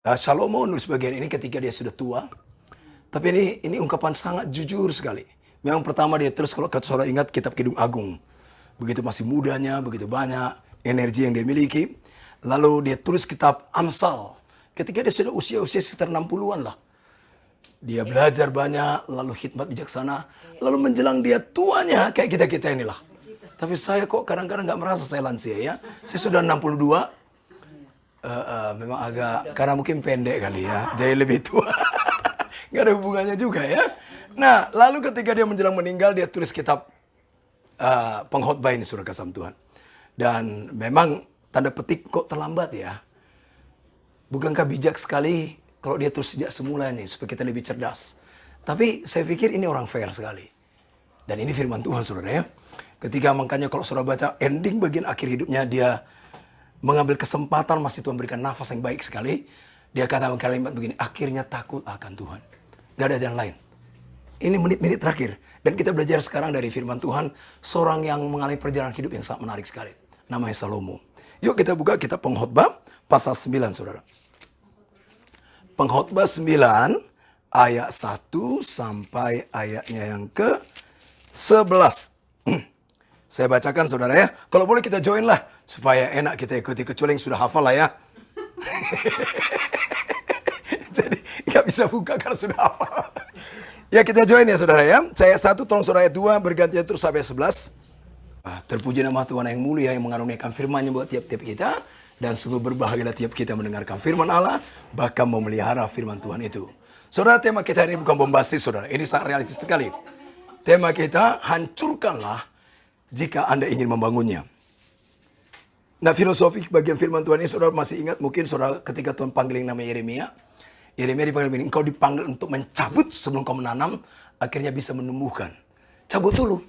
Salomo nulis bagian ini ketika dia sudah tua. Tapi ini ungkapan sangat jujur sekali. Memang pertama dia terus, kalau saudara ingat kitab Kidung Agung. Begitu masih mudanya, begitu banyak energi yang dia miliki. Lalu dia tulis kitab Amsal. Ketika dia sudah usia sekitar 60-an lah. Dia belajar banyak, lalu khidmat bijaksana. Lalu menjelang dia tuanya, kayak kita-kita inilah. Tapi saya kok kadang-kadang nggak merasa saya lansia ya. Saya sudah 62. Memang agak, karena mungkin pendek kali ya. Jadi lebih tua. Nggak ada hubungannya juga ya. Nah, lalu ketika dia menjelang meninggal, dia tulis kitab pengkhotbah ini, Saudara kasih Tuhan. Dan memang tanda petik kok terlambat ya. Bukankah bijak sekali kalau dia tulis sejak semula ini, supaya kita lebih cerdas. Tapi saya pikir ini orang fair sekali. Dan ini firman Tuhan, saudara ya. Ketika makanya kalau saudara baca ending bagian akhir hidupnya, dia mengambil kesempatan, masih Tuhan berikan nafas yang baik sekali. Dia katakan kalimat begini, akhirnya takut akan Tuhan. Gak ada jalan lain. Ini menit-menit terakhir. Dan kita belajar sekarang dari firman Tuhan, seorang yang mengalami perjalanan hidup yang sangat menarik sekali. Namanya Salomo. Yuk kita buka kitab Pengkhotbah pasal 9, saudara. Pengkhotbah 9 ayat 1 sampai ayatnya yang ke-11. Saya bacakan, saudara ya. Kalau boleh kita join lah, supaya enak kita ikuti, kecuali yang sudah hafal lah ya. Jadi nggak bisa buka karena sudah hafal. Ya kita join ya saudara ya. Saya 1, tolong saudara ayat 2, bergantian terus sampai 11. Terpuji nama Tuhan yang mulia yang mengaruniakan firman-Nya buat tiap-tiap kita. Dan sungguh berbahagialah tiap kita mendengarkan firman Allah, bahkan memelihara firman Tuhan itu. Saudara, tema kita ini bukan bombastis, saudara. Ini sangat realistis sekali. Tema kita, hancurkanlah jika Anda ingin membangunnya. Nah, filosofi bagian firman Tuhan ini, saudara masih ingat mungkin saudara ketika Tuhan panggil yang namanya Yeremia. Yeremia dipanggil begini, engkau dipanggil untuk mencabut sebelum kau menanam, akhirnya bisa menumbuhkan. Cabut dulu.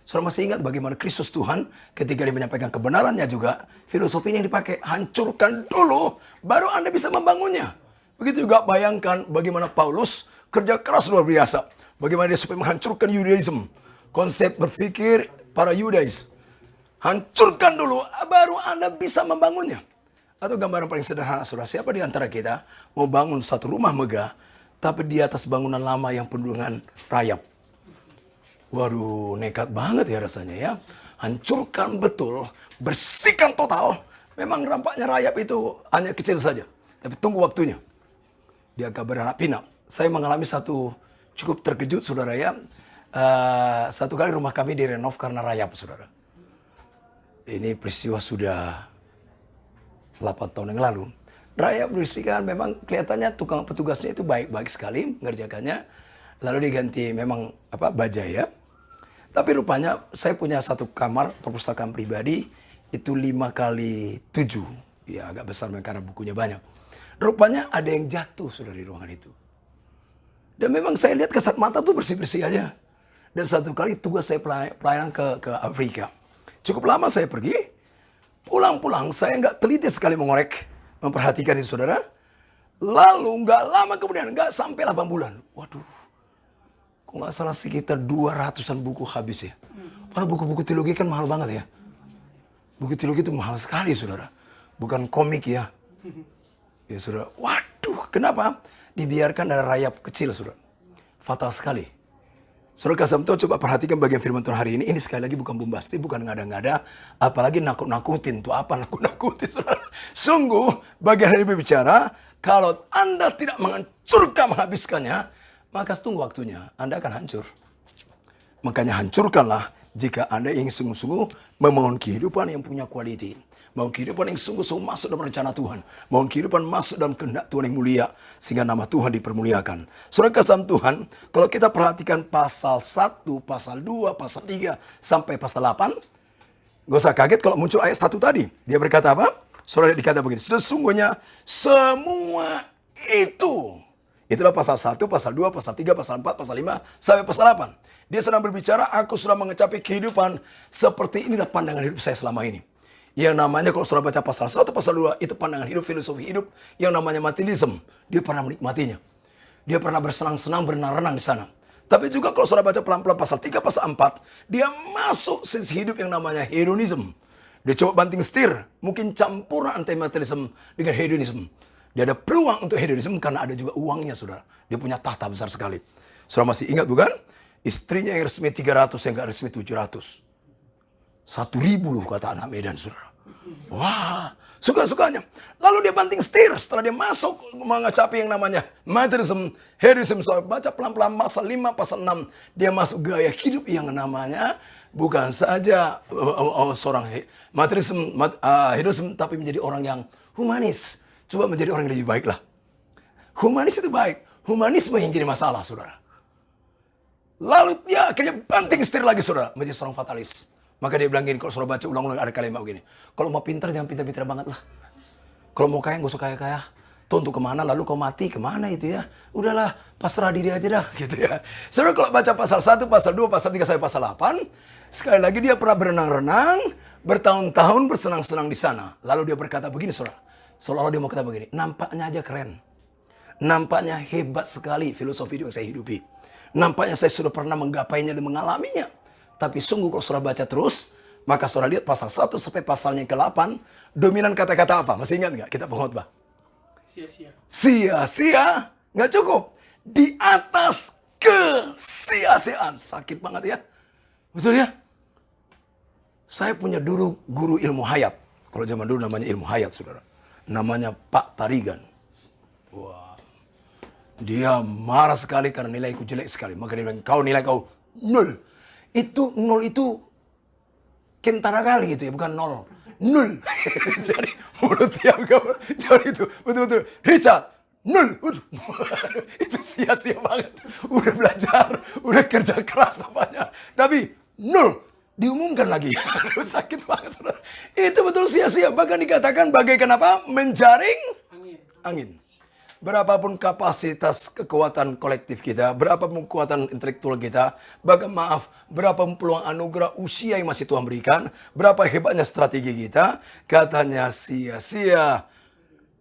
Saudara masih ingat bagaimana Kristus Tuhan ketika dia menyampaikan kebenarannya juga, filosofi ini yang dipakai, hancurkan dulu, baru Anda bisa membangunnya. Begitu juga bayangkan bagaimana Paulus kerja keras luar biasa. Bagaimana dia supaya menghancurkan Yudaism, konsep berpikir para Yudais. Hancurkan dulu, baru Anda bisa membangunnya. Atau gambaran paling sederhana, saudara, siapa di antara kita mau bangun satu rumah megah, tapi di atas bangunan lama yang penuh dengan rayap? Waduh, nekat banget ya rasanya ya. Hancurkan betul, bersihkan total. Memang nampaknya rayap itu hanya kecil saja, tapi tunggu waktunya. Dia agak beranak pinak. Saya mengalami satu cukup terkejut, saudara ya. Satu kali rumah kami direnov karena rayap, saudara. Ini peristiwa sudah 8 tahun yang lalu. Rayap bersihkan, memang kelihatannya tukang petugasnya itu baik-baik sekali mengerjakannya. Lalu diganti memang baja ya. Tapi rupanya saya punya satu kamar perpustakaan pribadi itu 5x7. Ya agak besar karena bukunya banyak. Rupanya ada yang jatuh sudah di ruangan itu. Dan memang saya lihat kasat mata tuh bersih-bersih aja. Dan satu kali tugas saya pelayanan ke Afrika. Cukup lama saya pergi. Pulang-pulang saya nggak teliti sekali mengorek, memperhatikan itu saudara. Lalu nggak lama kemudian, nggak sampai 8 bulan. Waduh. Kok nggak salah sekitar 200-an buku habis ya. Padahal buku-buku teologi kan mahal banget ya. Buku teologi itu mahal sekali saudara. Bukan komik ya. Ya saudara, waduh kenapa? Dibiarkan ada rayap kecil saudara. Fatal sekali. Saudara kasih tahu, coba perhatikan bagian firman Tuhan hari ini. Ini sekali lagi bukan bombastis, bukan ngada-ngada. Apalagi nakut-nakutin. Tuh apa nakut-nakutin saudara. Sungguh bagian hari ini berbicara, kalau Anda tidak menghancurkan menghabiskannya, maka tunggu waktunya, Anda akan hancur. Makanya hancurkanlah jika Anda ingin sungguh-sungguh membangun kehidupan yang punya kualiti. Membangun kehidupan yang sungguh-sungguh masuk dalam rencana Tuhan. Membangun kehidupan masuk dalam kehendak Tuhan yang mulia. Sehingga nama Tuhan dipermuliakan. Saudara kasih Tuhan, kalau kita perhatikan pasal 1, pasal 2, pasal 3, sampai pasal 8. Gak usah kaget kalau muncul ayat 1 tadi. Dia berkata apa? Saudara dikata begini, sesungguhnya semua itu. Itulah pasal 1, pasal 2, pasal 3, pasal 4, pasal 5, sampai pasal 8. Dia sedang berbicara, aku sudah mengecapi kehidupan seperti inilah pandangan hidup saya selama ini. Yang namanya kalau sudah baca pasal 1, pasal 2, itu pandangan hidup, filosofi hidup. Yang namanya materialism, dia pernah menikmatinya. Dia pernah bersenang-senang, berenang-renang di sana. Tapi juga kalau sudah baca pelan-pelan pasal 3, pasal 4, dia masuk sisi hidup yang namanya hedonism. Dia coba banting setir, mungkin campuran anti-materialism dengan hedonism. Dia ada peluang untuk hedonisme karena ada juga uangnya, saudara. Dia punya tahta besar sekali. Saudara masih ingat bukan? Istrinya yang resmi 300, yang gak resmi 700. 1.000 loh kata anak Medan, saudara. Wah, suka-sukanya. Lalu dia banting setir setelah dia masuk mengacapi yang namanya materialism, hedonism. So, baca pelan-pelan pasal 5, pasal 6. Dia masuk gaya hidup yang namanya bukan saja seorang materialism, hedonism, tapi menjadi orang yang humanis. Coba menjadi orang yang lebih baik lah. Humanis itu baik. Humanisme yang jadi masalah, saudara. Lalu dia akhirnya banting setir lagi, saudara. Menjadi seorang fatalis. Maka dia bilang gini, kalau saudara baca ulang-ulang ada kalimat begini. Kalau mau pintar, jangan pintar-pintar banget lah. Kalau mau kaya, gak usah kaya-kaya. Tuh untuk kemana, lalu kau mati, kemana itu ya. Udahlah, pasrah diri aja dah. Gitu ya. Saudara kalau baca pasal 1, pasal 2, pasal 3, sampai pasal 8. Sekali lagi dia pernah berenang-renang. Bertahun-tahun bersenang-senang di sana. Lalu dia berkata begini, saudara. Seolah-olah dia mau kata begini. Nampaknya aja keren. Nampaknya hebat sekali filosofi yang saya hidupi. Nampaknya saya sudah pernah menggapainya dan mengalaminya. Tapi sungguh kalau saudara baca terus, maka saudara lihat pasal 1 sampai pasalnya ke-8, dominan kata-kata apa? Masih ingat nggak kita pengkhotbah? Sia-sia. Sia-sia, nggak cukup. Di atas kesia-siaan. Sakit banget ya. Betul ya? Saya punya dulu guru ilmu hayat. Kalau zaman dulu namanya ilmu hayat, saudara. Namanya Pak Tarigan. Wah. Dia marah sekali karena nilaiku jelek sekali. Maka dia bilang, nilai kau 0. Itu 0 itu kentara kali gitu ya, bukan 0. 0. Jadi mulut tiap kau. Jadi itu betul-betul. Richard, 0. Itu sia-sia banget. Udah belajar, udah kerja keras namanya. Tapi 0. Diumumkan lagi. Sakit banget, saudara. Itu betul sia-sia. Bahkan dikatakan bagaikan apa? Menjaring angin. Berapapun kapasitas kekuatan kolektif kita, berapapun kekuatan intelektual kita, berapapun peluang anugerah usia yang masih Tuhan berikan, berapa hebatnya strategi kita, katanya sia-sia.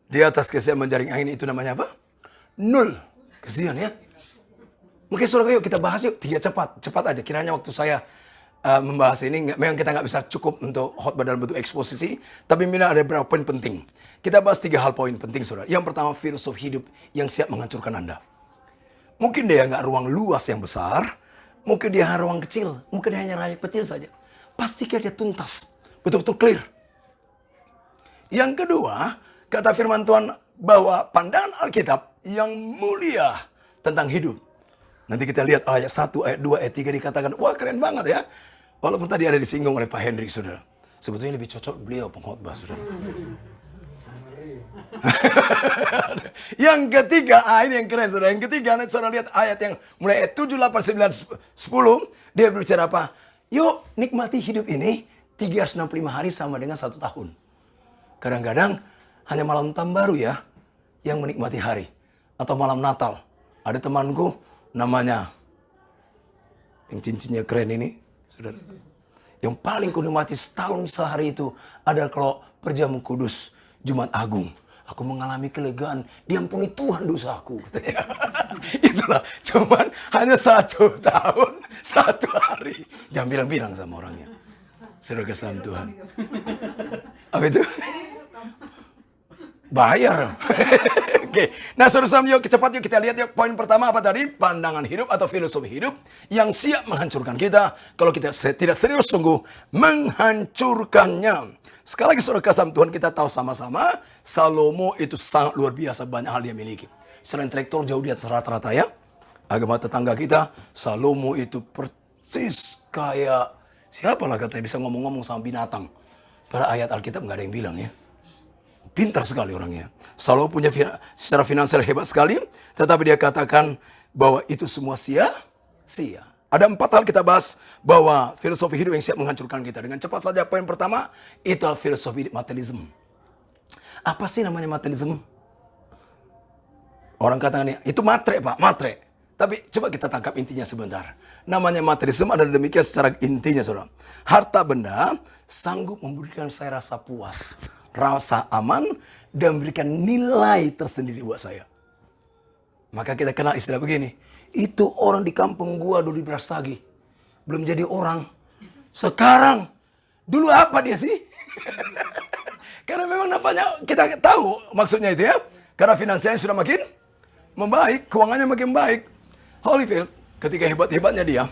Di atas kesia menjaring angin itu namanya apa? 0. Kesian ya. Mungkin saudara, yuk kita bahas yuk. 3 cepat aja. Kiranya waktu saya membahas ini, memang kita nggak bisa cukup untuk khotbah dalam bentuk eksposisi, tapi memang ada beberapa poin penting. Kita bahas 3 hal poin penting, saudara. Yang pertama, filosofi hidup yang siap menghancurkan Anda. Mungkin dia nggak ruang luas yang besar, mungkin dia ruang kecil, mungkin dia hanya rakyat kecil saja. Pastikan dia tuntas, betul-betul clear. Yang kedua, kata firman Tuhan bahwa pandangan Alkitab yang mulia tentang hidup. Nanti kita lihat ayat 1, ayat 2, ayat 3 dikatakan, wah keren banget ya. Walaupun tadi ada disinggung oleh Pak Hendrik, saudara. Sebetulnya lebih cocok beliau pengkhotbah, saudara. Yang ketiga, ini yang keren, saudara. Yang ketiga, nanti saudara lihat ayat yang mulai ayat 7, 8, 9, 10. Dia berbicara apa? Yuk nikmati hidup ini 365 hari sama dengan 1 tahun. Kadang-kadang hanya malam tahun baru ya yang menikmati hari. Atau malam Natal. Ada temanku namanya yang cincinnya keren ini, saudara. Yang paling kunikmati setahun sehari itu adalah kalau perjamuan kudus Jumat Agung. Aku mengalami kelegaan, diampuni Tuhan dosaku. Itulah, cuman hanya 1 tahun, 1 hari. Jangan bilang-bilang sama orangnya. Saudara kesan Tuhan. Apa itu? Bayar. Oke. Nah, saudara, yuk cepat yuk kita lihat yuk. Poin pertama apa tadi? Pandangan hidup atau filosofi hidup yang siap menghancurkan kita. Kalau kita tidak serius sungguh menghancurkannya. Sekali lagi saudara kasih Tuhan, kita tahu sama-sama Salomo itu sangat luar biasa, banyak hal dia miliki. Secara intelektual jauh di atas rata-rata ya. Agama tetangga kita, Salomo itu persis kayak siapalah katanya bisa ngomong-ngomong sama binatang. Pada ayat Alkitab nggak ada yang bilang ya. Pintar sekali orangnya. Salomo punya secara finansial hebat sekali, tetapi dia katakan bahwa itu semua sia-sia. Ada 4 hal kita bahas bahwa filosofi hidup yang siap menghancurkan kita. Dengan cepat saja, poin pertama, itu filosofi materialisme. Apa sih namanya materialisme? Orang katakan, itu matre Pak, matre. Tapi coba kita tangkap intinya sebentar. Namanya materialisme adalah demikian secara intinya, saudara. Harta benda sanggup memberikan saya rasa puas, rasa aman, dan memberikan nilai tersendiri buat saya. Maka kita kenal istilah begini. Itu orang di kampung gua dulu di Brastagi. Belum jadi orang. Sekarang. Dulu apa dia sih? Karena memang nampaknya kita tahu maksudnya itu ya. Karena finansialnya sudah makin membaik, keuangannya makin baik. Holyfield, ketika hebat-hebatnya dia,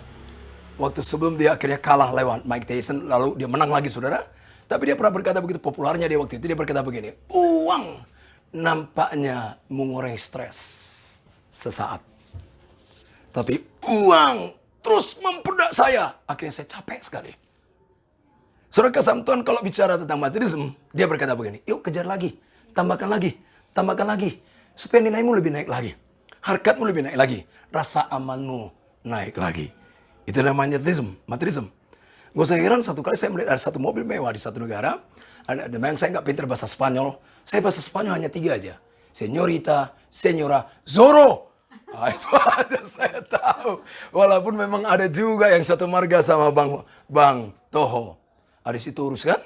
waktu sebelum dia akhirnya kalah lewat Mike Tyson, lalu dia menang lagi, saudara. Tapi dia pernah berkata begitu populernya dia waktu itu, dia berkata begini, uang nampaknya mengurangi stres sesaat. Tapi uang terus memperdak saya. Akhirnya saya capek sekali. Saudara kasih Tuhan kalau bicara tentang materialisme, dia berkata begini, yuk kejar lagi, tambahkan lagi, supaya nilaimu lebih naik lagi. Harkatmu lebih naik lagi. Rasa amanmu naik lagi. Itu namanya materialisme. Gue saya heran satu kali saya melihat ada satu mobil mewah di satu negara. Memang saya nggak pintar bahasa Spanyol. Saya bahasa Spanyol hanya 3 aja. Señorita, señora, Zorro. Nah, itu aja saya tahu. Walaupun memang ada juga yang satu marga sama Bang Toho. Ada si Turus kan?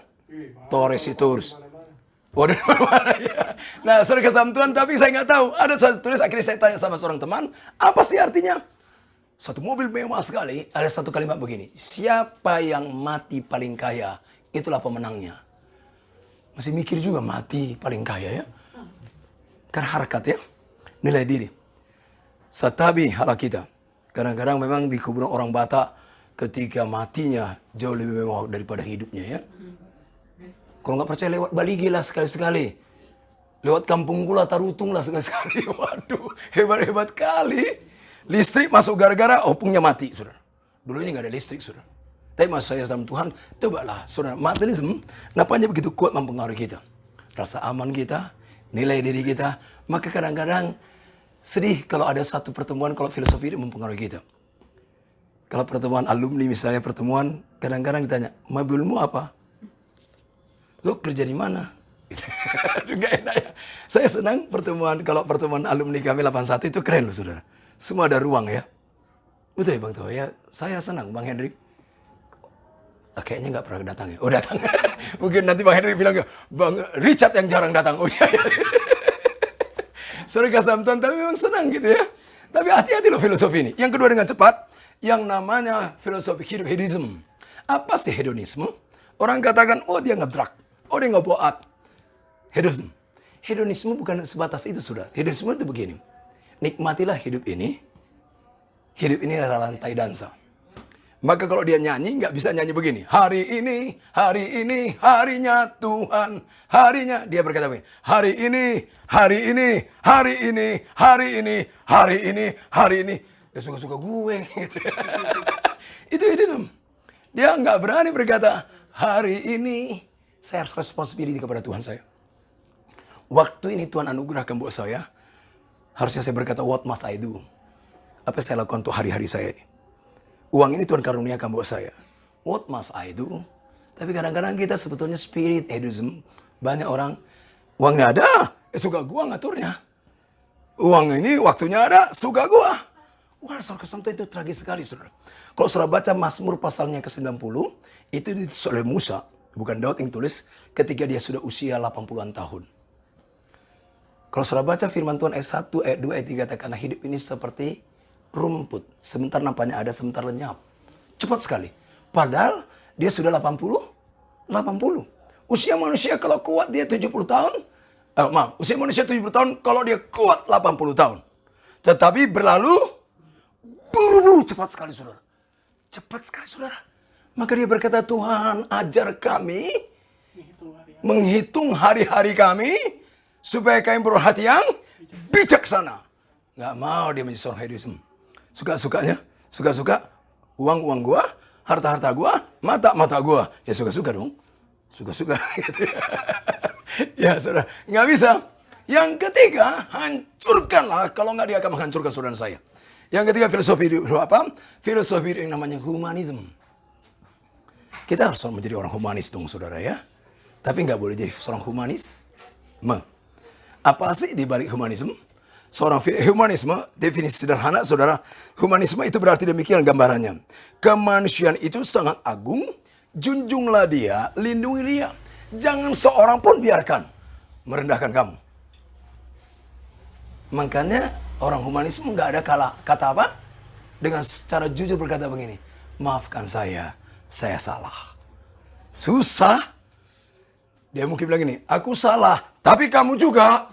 Torres si Turus. Waduh, mana ya? Nah, saudara kasih Tuhan, tapi saya nggak tahu. Ada satu tulis, akhirnya saya tanya sama seorang teman, apa sih artinya? Satu mobil mewah sekali, ada satu kalimat begini. Siapa yang mati paling kaya, itulah pemenangnya. Masih mikir juga mati paling kaya ya. Kan harkat ya, nilai diri. Satabi hala kita. Kadang-kadang memang di kuburan orang Batak, ketika matinya jauh lebih mewah daripada hidupnya ya. Kalau nggak percaya lewat Baligi lah sekali-sekali. Lewat Kampung Gula Tarutung lah sekali-sekali. Waduh, hebat-hebat kali. Listrik masuk gara-gara opungnya mati, saudara. Dulunya nggak ada listrik, saudara. Tapi masuk saya dalam Tuhan, cobalah, saudara. Materialisme, nampaknya begitu kuat mempengaruhi kita. Rasa aman kita, nilai diri kita. Maka kadang-kadang sedih kalau ada satu pertemuan, kalau filosofi ini mempengaruhi kita. Kalau pertemuan alumni misalnya pertemuan, kadang-kadang ditanya, mobilmu apa? Lo kerja di mana? Juga enak ya. Saya senang kalau pertemuan alumni kami 81 itu keren loh, saudara. Semua ada ruang ya. Betul ya Bang Toh ya. Saya senang Bang Hendrik. Kayaknya nggak pernah datang ya. Oh datang. Mungkin nanti Bang Hendrik bilang, Bang Richard yang jarang datang. Oh iya. Sorry kasih Tuhan, tapi memang senang gitu ya. Tapi hati-hati loh filosofi ini. Yang kedua dengan cepat, yang namanya filosofi hidup hedonisme. Apa sih hedonisme? Orang katakan, oh dia nge-drug. Oh dia nge-boat. Hedonisme. Hedonisme bukan sebatas itu sudah. Hedonisme itu begini. Nikmatilah hidup ini. Hidup ini adalah lantai dansa. Maka kalau dia nyanyi, nggak bisa nyanyi begini. Hari ini, harinya Tuhan. Harinya, dia berkata begini. Hari ini. Ya suka-suka gue. Gitu. Itu hidup. Dia nggak berani berkata, hari ini saya harus responsibility kepada Tuhan saya. Waktu ini Tuhan anugerahkan buat saya. Harusnya saya berkata, what must I do? Apa yang saya lakukan untuk hari-hari saya ini? Uang ini Tuhan karuniakan buat saya. What must I do? Tapi kadang-kadang kita sebetulnya spirit hedonism. Banyak orang, uangnya ada, suka gua ngaturnya. Uang ini waktunya ada, suka gua. Wah, saudara kesanto itu tragis sekali, saudara. Kalau saudara baca Mazmur pasalnya ke-90, itu ditulis oleh Musa, bukan Daud yang tulis, ketika dia sudah usia 80-an tahun. Kalau saudara baca firman Tuhan ayat 1, ayat 2, ayat 3, katakan hidup ini seperti rumput. Sebentar nampaknya ada, sebentar lenyap. Cepat sekali. Padahal dia sudah 80. Usia manusia kalau kuat dia 70 tahun. Usia manusia 70 tahun kalau dia kuat 80 tahun. Tetapi berlalu buru-buru cepat sekali saudara. Cepat sekali saudara. Maka dia berkata, Tuhan ajar kami menghitung hari-hari kami supaya kami berhati yang bijaksana. Nggak mau dia menjadi seorang hedonisme. Suka-sukanya, suka-suka uang gua, harta gua, mata gua. Ya suka-suka dong. Suka-suka gitu ya. Ya saudara, nggak bisa. Yang ketiga, hancurkanlah. Kalau nggak dia akan menghancurkan saudara saya. Yang ketiga filosofi hidup apa? Filosofi hidup yang namanya humanisme. Kita harus menjadi orang humanis dong saudara ya. Tapi nggak boleh jadi seorang humanisme. Apa sih di balik humanisme? Seorang humanisme, definisi sederhana saudara. Humanisme itu berarti demikian gambarannya. Kemanusiaan itu sangat agung. Junjunglah dia, lindungi dia. Jangan seorang pun biarkan merendahkan kamu. Makanya orang humanisme nggak ada kata apa? Dengan secara jujur berkata begini. Maafkan saya salah. Susah. Dia mungkin bilang gini, aku salah, tapi kamu juga.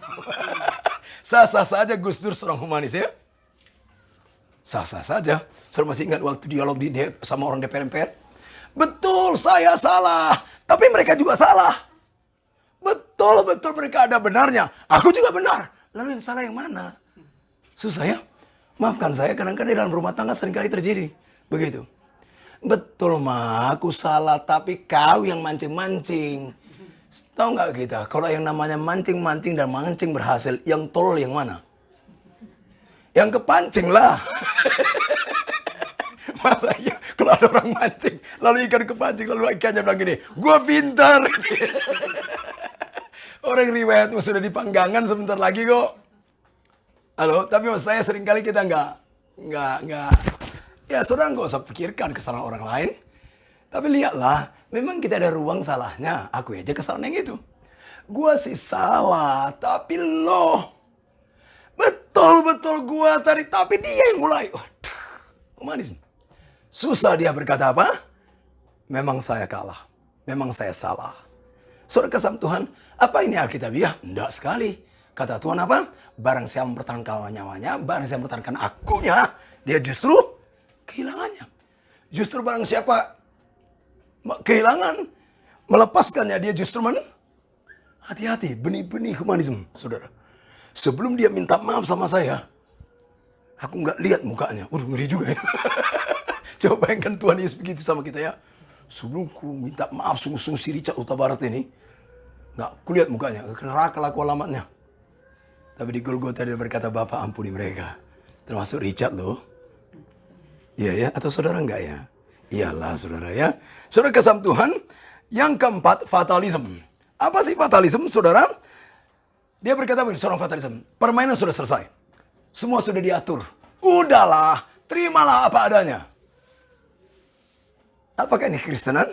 Sah-sah saja Gus Dur seorang humanis ya. Sah-sah saja. Saya masih ingat waktu dialog sama orang DPR MPR. Betul saya salah. Tapi mereka juga salah. Betul mereka ada benarnya. Aku juga benar. Lalu yang salah yang mana? Susah ya. Maafkan saya, kadang-kadang di dalam rumah tangga seringkali terjadi. Begitu. Betul mah, aku salah, tapi kau yang mancing-mancing. Tahu nggak kita, kalau yang namanya mancing-mancing dan mancing berhasil, yang tolol yang mana? Yang kepancing lah. Masa iya, kalau ada orang mancing, lalu ikan kepancing, lalu ikannya bilang gini, gua pintar. Orang riwayatmu sudah dipanggangan sebentar lagi kok. Halo, tapi maksud saya seringkali kita nggak. Ya saudara nggak usah pikirkan kesalahan orang lain. Tapi lihatlah, memang kita ada ruang salahnya. Aku aja kesalahan yang itu. Gua sih salah, tapi loh. Betul gua tadi, tapi dia yang mulai. Waduh, manis. Susah dia berkata apa? Memang saya kalah. Memang saya salah. Saudara kesam Tuhan, apa ini Alkitabiah? Tidak sekali. Kata Tuhan apa? Barang siapa mempertahankan nyawanya, barang siapa mempertahankan akunya, dia justru kehilangannya. Justru barang siapa kehilangan, melepaskannya, dia justru hati-hati, benih-benih humanisme, saudara. Sebelum dia minta maaf sama saya, aku nggak lihat mukanya. Ngeri juga ya. Coba bayangkan Tuhan Yesus begitu sama kita ya. Sebelum ku minta maaf sungguh-sungguh si Richard Huta Barat ini, nggak kulihat mukanya, neraka laku alamatnya. Tapi di Golgota dia berkata, Bapak ampuni mereka. Termasuk Richard loh. Iya ya, atau saudara enggak ya? Iyalah saudara ya. Saudara kesam Tuhan, yang keempat fatalism. Apa sih fatalism saudara? Dia berkata begini, seorang fatalism. Permainan sudah selesai. Semua sudah diatur. Udahlah, terimalah apa adanya. Apakah ini Kristenan?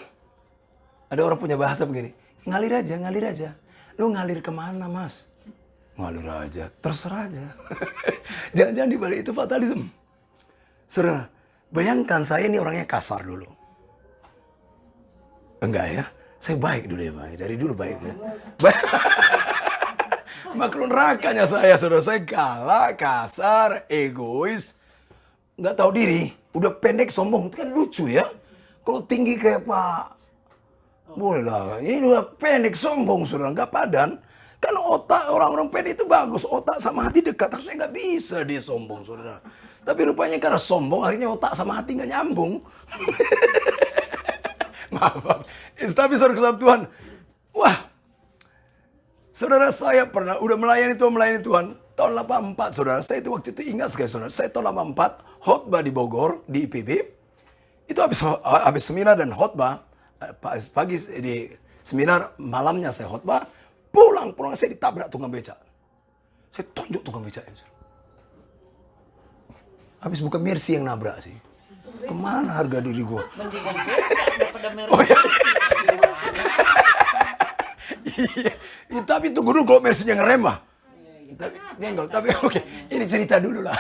Ada orang punya bahasa begini. Ngalir aja. Lu ngalir kemana mas? Ngalir aja, terserah aja. Jangan-jangan di balik itu fatalism. Saudara, bayangkan saya ini orangnya kasar dulu. Enggak ya? Saya baik dulu ya Pak. Dari dulu baik ya. Maklum nerakanya saya, saudara. Saya galak, kasar, egois. Nggak tahu diri. Udah pendek, sombong. Itu kan lucu ya. Kalau tinggi kayak Pak, boleh lah. Ini udah pendek, sombong, saudara. Nggak padan. Kan otak orang-orang pendek itu bagus. Otak sama hati dekat. Harusnya nggak bisa dia sombong, saudara. Tapi rupanya karena sombong, akhirnya otak sama hati nggak nyambung. Maaf. Tapi saudara kesalahan Tuhan. Wah. Saudara saya pernah udah melayani Tuhan. Tahun 84, saudara. Saya itu waktu itu ingat sekali, saudara. Saya tahun 84 khotbah di Bogor, di IPB. Itu habis seminar dan khotbah. Pagi di seminar, malamnya saya khotbah. Pulang saya ditabrak tukang becak. Saya tunjuk tukang becaknya. Habis bukan Mercy yang nabrak sih. Kemana harga diri gue? Oh iya. Iya. Tapi tunggu dulu kalau Mercy yang ngerem mah. Tapi oke. Ini cerita dulu lah.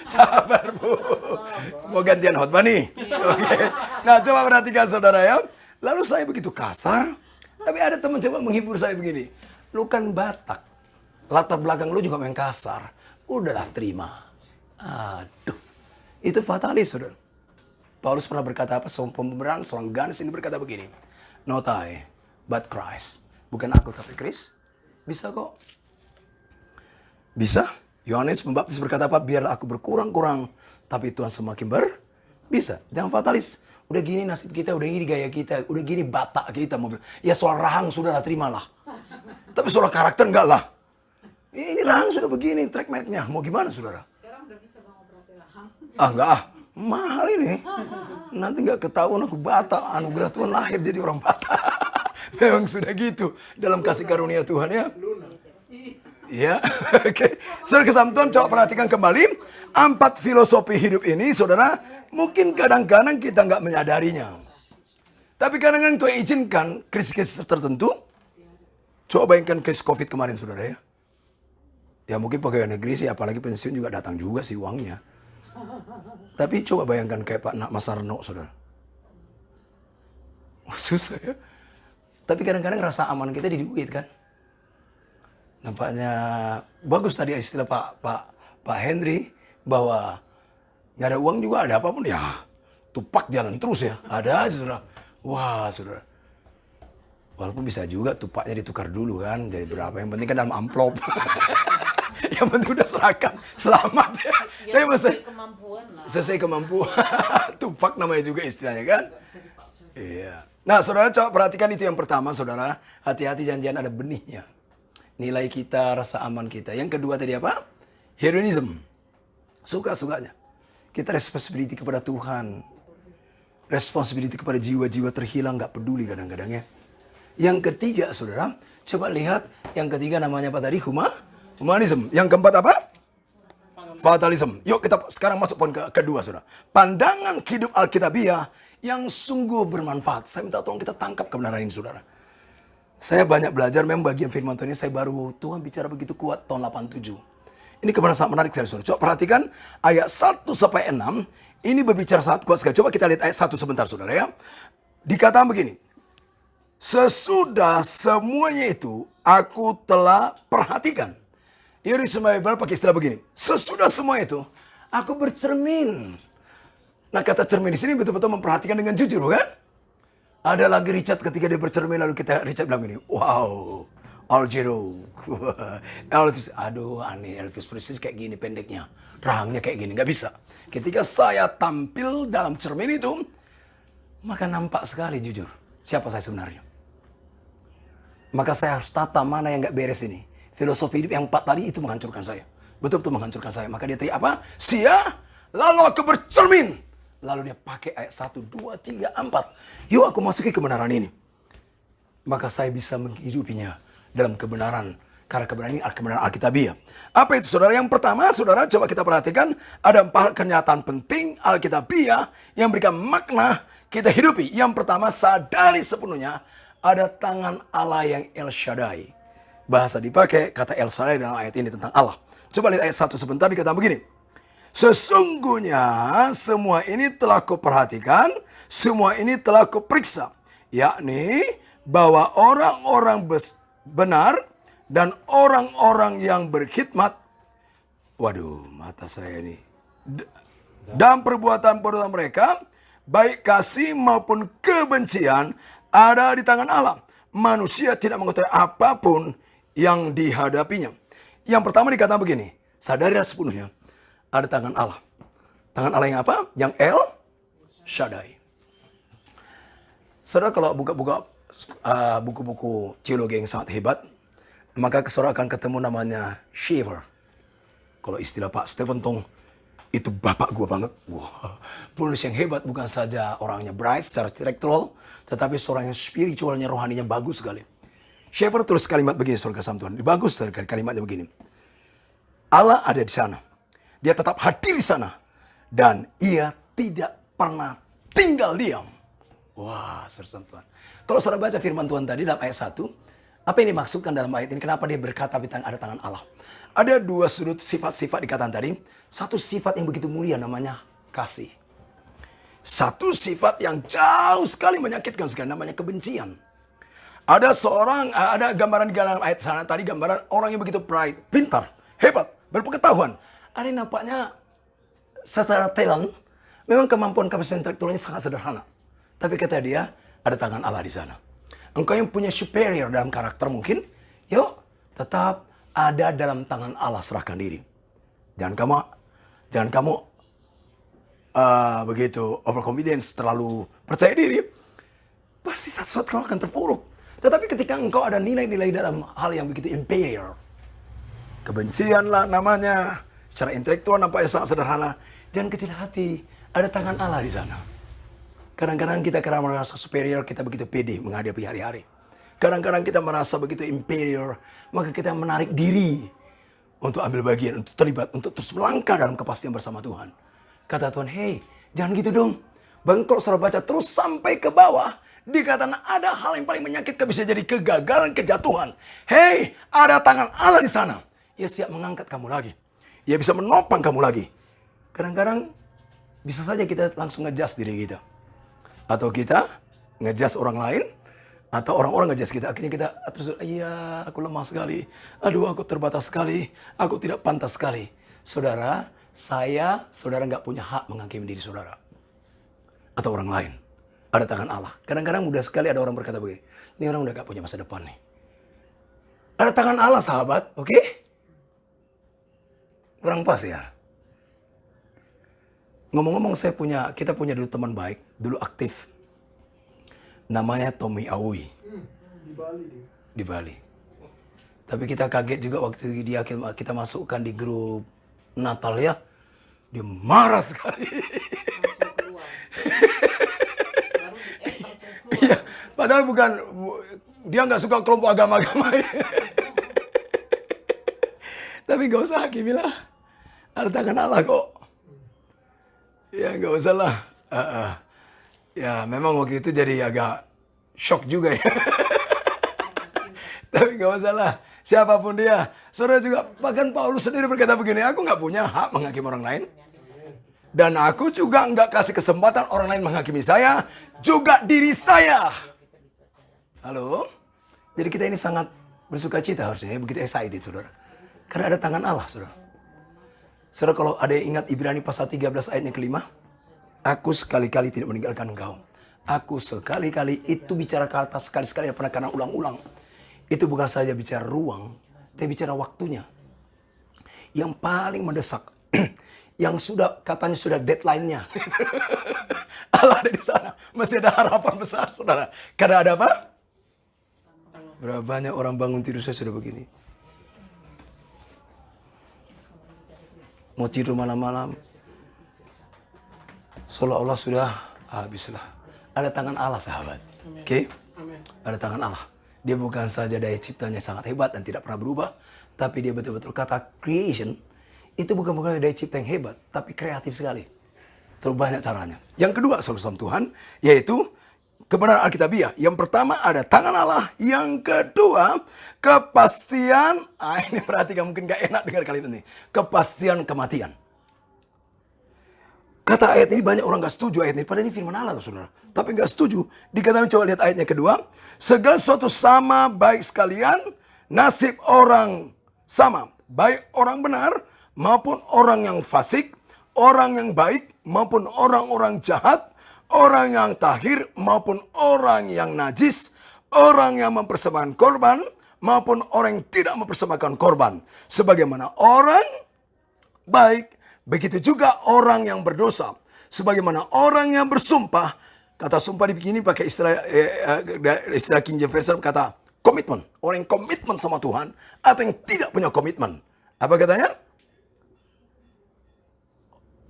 Sabar Bu. Mau gantian khotbah nih. Oke. Nah coba perhatikan saudara ya. Lalu saya begitu kasar. Tapi ada teman coba menghibur saya begini. Lu kan Batak. Latar belakang lu juga main kasar. Udahlah terima. Aduh. Itu fatalis saudara. Paulus pernah berkata apa? Seorang pemberang, seorang ganas ini berkata begini. Not I, but Christ. Bukan aku tapi Kristus. Bisa kok. Bisa. Yohanes Pembaptis berkata apa? Biarlah aku berkurang-kurang. Tapi Tuhan semakin bisa. Jangan fatalis. Udah gini nasib kita, udah gini gaya kita, udah gini Batak kita. Mobil. Ya soal rahang sudahlah terimalah. Tapi soal karakter enggak lah. Ini rahang sudah begini track marknya. Mau gimana saudara? Sekarang udah bisa bang operasi rahang. Enggak mahal ini. Nanti enggak ketahuan aku Batak. Anugerah Tuhan lahir jadi orang Batak. Memang sudah gitu. Dalam kasih karunia Tuhan ya. Ya, oke. Saudara kesam Tuhan, coba perhatikan kembali. 4 filosofi hidup ini, saudara, mungkin kadang-kadang kita nggak menyadarinya. Tapi kadang-kadang Tuhan izinkan krisis-krisis tertentu. Coba bayangkan krisis COVID kemarin, saudara ya. Ya mungkin pegawai negeri sih, apalagi pensiun juga datang juga sih uangnya. Tapi coba bayangkan kayak Pak Mas Arno, saudara. Susah ya. Tapi kadang-kadang rasa aman kita di duit kan. Nampaknya bagus tadi istilah Pak Henry bahwa nggak ada uang juga ada apapun ya tupak jalan terus ya ada aja saudara. Wah saudara. Walaupun bisa juga tupaknya ditukar dulu kan jadi berapa yang penting kan dalam amplop. Yang penting udah serahkan selamat ya. Tapi sesuai kemampuan lah. sesuai kemampuan. Tupak namanya juga istilahnya kan. Iya. Nah saudara coba perhatikan itu yang pertama saudara. Hati-hati janjian ada benihnya. Nilai kita, rasa aman kita. Yang kedua tadi apa? Hedonism. Suka-sukanya. Kita responsibility kepada Tuhan. Responsibility kepada jiwa-jiwa terhilang. Gak peduli kadang-kadang ya. Yang ketiga saudara. Coba lihat. Yang ketiga namanya apa tadi? Humanism. Yang keempat apa? Fatalism. Yuk kita sekarang masuk poin kedua saudara. Pandangan hidup Alkitabiah yang sungguh bermanfaat. Saya minta tolong kita tangkap kebenaran ini saudara. Saya banyak belajar, memang bagian firman Tuhan ini saya baru, Tuhan bicara begitu kuat tahun 87. Ini kebenaran sangat menarik sekali saudara. Coba perhatikan ayat 1 sampai 6. Ini berbicara sangat kuat sekali. Coba kita lihat ayat 1 sebentar saudara ya. Dikatakan begini. Sesudah semuanya itu aku telah perhatikan. Yuri Bible pakai istilah begini. Sesudah semua itu aku bercermin. Nah kata cermin di sini betul-betul memperhatikan dengan jujur kan? Ada lagi Richard ketika dia bercermin lalu Richard bilang gini, wow, Al Jero, Elvis, aduh aneh Elvis Presley kayak gini pendeknya, rahangnya kayak gini, nggak bisa. Ketika saya tampil dalam cermin itu, maka nampak sekali jujur siapa saya sebenarnya. Maka saya harus tata mana yang nggak beres ini. Filosofi hidup yang 4 tadi itu menghancurkan saya, betul-betul menghancurkan saya. Maka dia teriak apa? Lalu aku bercermin. Lalu dia pakai ayat 1, 2, 3, 4. Yuk aku masuki kebenaran ini. Maka saya bisa menghidupinya dalam kebenaran. Karena kebenaran ini kebenaran Alkitabiah. Apa itu saudara? Yang pertama saudara coba kita perhatikan. Ada 4 kenyataan penting Alkitabiah yang memberikan makna kita hidupi. Yang pertama sadari sepenuhnya ada tangan Allah yang El Shaddai. Bahasa dipakai kata El Shaddai dalam ayat ini tentang Allah. Coba lihat ayat 1 sebentar dikatakan begini. Sesungguhnya semua ini telah kuperhatikan, semua ini telah kuperiksa. Yakni bahwa orang-orang benar dan orang-orang yang berkhidmat. Waduh, mata saya ini. Dan perbuatan-perbuatan mereka, baik kasih maupun kebencian, ada di tangan Allah. Manusia tidak mengetahui apapun yang dihadapinya. Yang pertama dikatakan begini, sadarilah sepenuhnya. Ada tangan Allah. Tangan Allah yang apa? Yang El Shaddai. Saudara kalau buka-buka buku-buku teologi yang sangat hebat, maka saudara akan ketemu namanya Shaver. Kalau istilah Pak Stephen Tong, itu bapak gua banget. Wah, penulis yang hebat bukan saja orangnya bright secara intelektual, tetapi seorang yang spiritualnya, rohaninya bagus sekali. Shaver tulis kalimat begini, saudara kasih Tuhan. Bagus sekali kalimatnya begini. Allah ada di sana. Dia tetap hadir di sana. Dan ia tidak pernah tinggal diam. Wah, sersan Tuhan. Kalau saudara baca firman Tuhan tadi dalam ayat 1. Apa yang dimaksudkan dalam ayat ini? Kenapa dia berkata ada tangan Allah? Ada 2 sudut sifat-sifat dikatakan tadi. Satu sifat yang begitu mulia namanya kasih. Satu sifat yang jauh sekali menyakitkan sekali namanya kebencian. Ada gambaran di dalam ayat sana tadi, gambaran orang yang begitu bright, pintar, hebat, berpengetahuan. Ada yang nampaknya secara talent, memang kemampuan kapasitas intelektualnya sangat sederhana. Tapi kata dia, ada tangan Allah di sana. Engkau yang punya superior dalam karakter mungkin, yuk tetap ada dalam tangan Allah, serahkan diri. Jangan kamu begitu overconfidence, terlalu percaya diri, pasti sesuatu kau akan terpuruk. Tetapi ketika engkau ada nilai-nilai dalam hal yang begitu inferior, kebencian lah namanya, secara intelektual nampaknya sangat sederhana. Jangan kecil hati, ada tangan Allah di sana. Kadang-kadang kita karena merasa superior, kita begitu pede menghadapi hari-hari. Kadang-kadang kita merasa begitu inferior, maka kita menarik diri untuk ambil bagian, untuk terlibat, untuk terus melangkah dalam kepastian bersama Tuhan. Kata Tuhan, hey, jangan gitu dong. Bahkan kalau saudara baca terus sampai ke bawah, dikatakan ada hal yang paling menyakitkan, bisa jadi kegagalan, kejatuhan. Hey, ada tangan Allah di sana. Ia siap mengangkat kamu lagi. Ia bisa menopang kamu lagi. Kadang-kadang bisa saja kita langsung ngejudge diri kita. Atau kita ngejudge orang lain. Atau orang-orang ngejudge kita, akhirnya kita terus, iya aku lemah sekali, aduh aku terbatas sekali, aku tidak pantas sekali. Saudara, saudara nggak punya hak menghakimi diri saudara. Atau orang lain. Ada tangan Allah. Kadang-kadang mudah sekali ada orang berkata begini, ini orang udah gak punya masa depan nih. Ada tangan Allah sahabat, oke? Kurang pas ya. Ngomong-ngomong kita punya dulu teman baik, dulu aktif. Namanya Tommy Aoi. Di Bali. Tapi kita kaget juga waktu kita masukkan di grup Natal ya. Dia marah sekali. Langsung keluar. Baru di langsung keluar. Iya, padahal dia nggak suka kelompok agama-agama. Tapi nggak usah hakimi lah. Ada tangan Allah kok. Ya nggak usah lah. Ya memang waktu itu jadi agak shock juga ya. Tapi nggak usah lah. Siapapun dia. Saudara juga, bahkan Paulus sendiri berkata begini, aku nggak punya hak menghakimi orang lain. Dan aku juga nggak kasih kesempatan orang lain menghakimi saya. Juga diri saya. Halo? Jadi kita ini sangat bersuka cita harusnya. Begitu excited saudara. Karena ada tangan Allah saudara. Saudara kalau ada yang ingat Ibrani pasal 13 ayatnya kelima. Aku sekali-kali tidak meninggalkan engkau. Aku sekali-kali itu bicara kata sekali-sekali pernah karena ulang-ulang. Itu bukan saja bicara ruang. Tapi bicara waktunya. Yang paling mendesak. Yang sudah katanya sudah deadline-nya. Allah ada di sana. Masih ada harapan besar saudara. Karena ada apa? Berapa banyak orang bangun tidur saya sudah begini. Mau tidur malam-malam. Seolah-olah sudah habislah. Ada tangan Allah sahabat. Oke? Ada tangan Allah. Dia bukan saja daya ciptanya sangat hebat dan tidak pernah berubah. Tapi dia betul-betul kata creation. Itu bukan daya cipta yang hebat. Tapi kreatif sekali. Terlalu banyak caranya. Yang kedua saudara Tuhan. Yaitu kebenaran Alkitabiah. Yang pertama ada tangan Allah. Yang kedua kepastian. Ini perhatikan mungkin gak enak dengar kali ini. Kepastian kematian. Kata ayat ini banyak orang gak setuju ayat ini. Padahal ini firman Allah saudara. Tapi gak setuju. Dikatakan coba lihat ayatnya kedua. Segala sesuatu sama baik sekalian. Nasib orang sama. Baik orang benar maupun orang yang fasik. Orang yang baik maupun orang-orang jahat. Orang yang tahir maupun orang yang najis. Orang yang mempersembahkan korban maupun orang yang tidak mempersembahkan korban. Sebagaimana orang baik. Begitu juga orang yang berdosa. Sebagaimana orang yang bersumpah. Kata sumpah di begini pakai istilah King James Version kata komitmen. Orang yang komitmen sama Tuhan. Atau yang tidak punya komitmen. Apa katanya?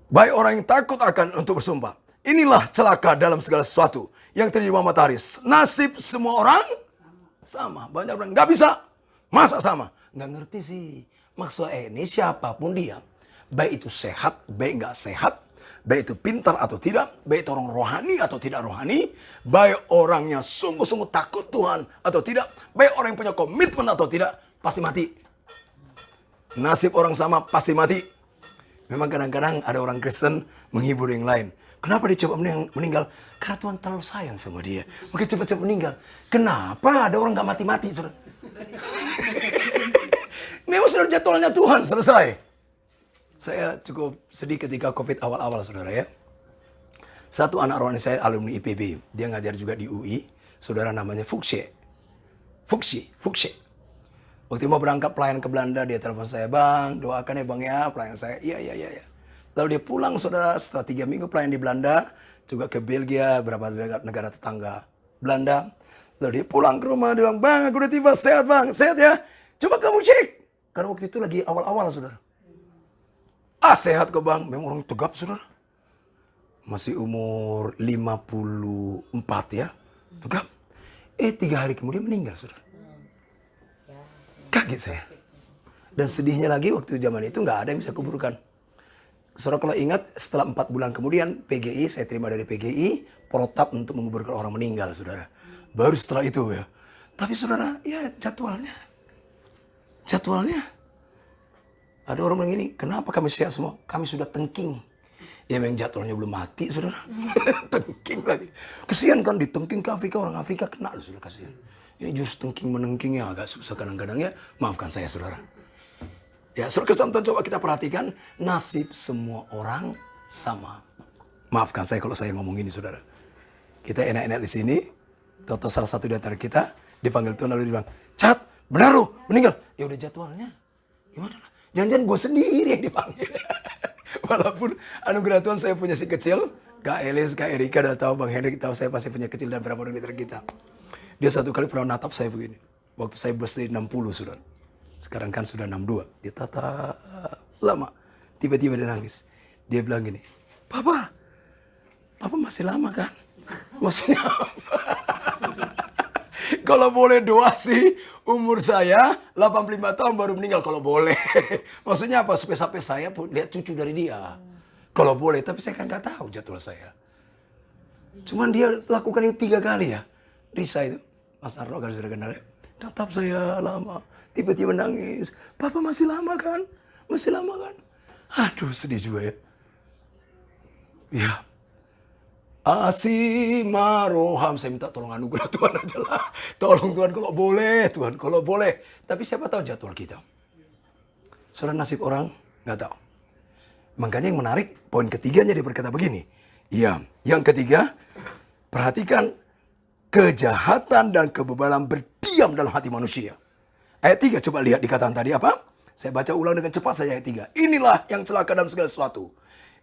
Baik orang yang takut akan untuk bersumpah. Inilah celaka dalam segala sesuatu. Yang terjadi di bawah matahari. Nasib semua orang sama. Banyak orang nggak bisa. Masa sama? Nggak ngerti sih. Maksudnya ini siapapun dia. Baik itu sehat, baik nggak sehat, baik itu pintar atau tidak, baik itu orang rohani atau tidak rohani, baik orangnya sungguh-sungguh takut Tuhan atau tidak, baik orang yang punya komitmen atau tidak, pasti mati. Nasib orang sama pasti mati. Memang kadang-kadang ada orang Kristen menghibur yang lain. Kenapa dia cepat meninggal? Karena Tuhan terlalu sayang sama dia. Mungkin cepat-cepat meninggal. Kenapa ada orang nggak mati-mati? Memang sudah jadwalnya Tuhan, selesai. Saya cukup sedih ketika COVID awal-awal saudara ya. Satu anak rohani saya alumni IPB. Dia ngajar juga di UI. Saudara namanya Fuchsie. Waktu mau berangkat pelayan ke Belanda, dia telepon saya, "Bang, doakan ya bang ya pelayan saya." Iya. Lalu dia pulang saudara setelah 3 minggu pelayan di Belanda. Juga ke Belgia, beberapa negara tetangga Belanda. Lalu dia pulang ke rumah, dia bilang, "Bang, aku udah tiba, sehat bang, sehat ya. Coba kamu cek." Karena waktu itu lagi awal-awal saudara. Sehat kok bang. Memang orang tegap saudara. Masih umur 54 ya. Tegap. 3 hari kemudian meninggal saudara. Kaget saya. Dan sedihnya lagi waktu zaman itu nggak ada yang bisa kuburkan. Saudara kalau ingat setelah 4 bulan kemudian PGI, saya terima dari PGI. Protap untuk menguburkan orang meninggal saudara. Baru setelah itu ya. Tapi saudara ya jadwalnya. Ada orang bilang gini, kenapa kami sehat semua? Kami sudah tengking. Ya memang jadwalnya belum mati, saudara. Tengking lagi. Kesian kan ditengking ke Afrika, orang Afrika kena, saudara, kasihan. Ini justru tengking menengkingnya agak susah kadang-kadang ya. Maafkan saya, saudara. Ya, saudara kesempatan coba kita perhatikan. Nasib semua orang sama. Maafkan saya kalau saya ngomong ini, saudara. Kita enak-enak di sini. Toto salah satu di antara kita dipanggil Tuhan lalu dibilang, Cat, benar lo, meninggal. Ya udah jadwalnya. Gimana? Jangan-jangan gue sendiri yang dipanggil. Walaupun anugerah Tuhan saya punya si kecil. Kak Elis, Kak Erika udah tahu, Bang Henrik tahu saya pasti punya kecil dan berapa orang di antara kita. Dia satu kali pernah natap saya begini. Waktu saya birthday 60, saudara. Sekarang kan sudah 62. Dia tatap lama. Tiba-tiba dia nangis. Dia bilang gini, Papa masih lama kan? Maksudnya apa? Kalau boleh doa sih, umur saya 85 tahun baru meninggal kalau boleh. Maksudnya apa? Supaya sampai saya lihat cucu dari dia. Kalau boleh, tapi saya kan nggak tahu jadwal saya. Cuman dia lakukan itu 3 kali ya. Risa itu, Mas Arno kan sudah kenal ya. Tetap saya lama, tiba-tiba nangis. Papa masih lama kan? Masih lama kan? Aduh, sedih juga ya. Ya. Asimaroham, saya minta tolong anugerah Tuhan aja lah. Tolong Tuhan kalau boleh, Tuhan kalau boleh. Tapi siapa tahu jadwal kita. Soal nasib orang, nggak tahu. Makanya yang menarik, poin ketiganya dia berkata begini. Iya, yang ketiga, perhatikan kejahatan dan kebebalan berdiam dalam hati manusia. Ayat 3, coba lihat dikatakan tadi apa? Saya baca ulang dengan cepat saja ayat 3. Inilah yang celaka dalam segala sesuatu.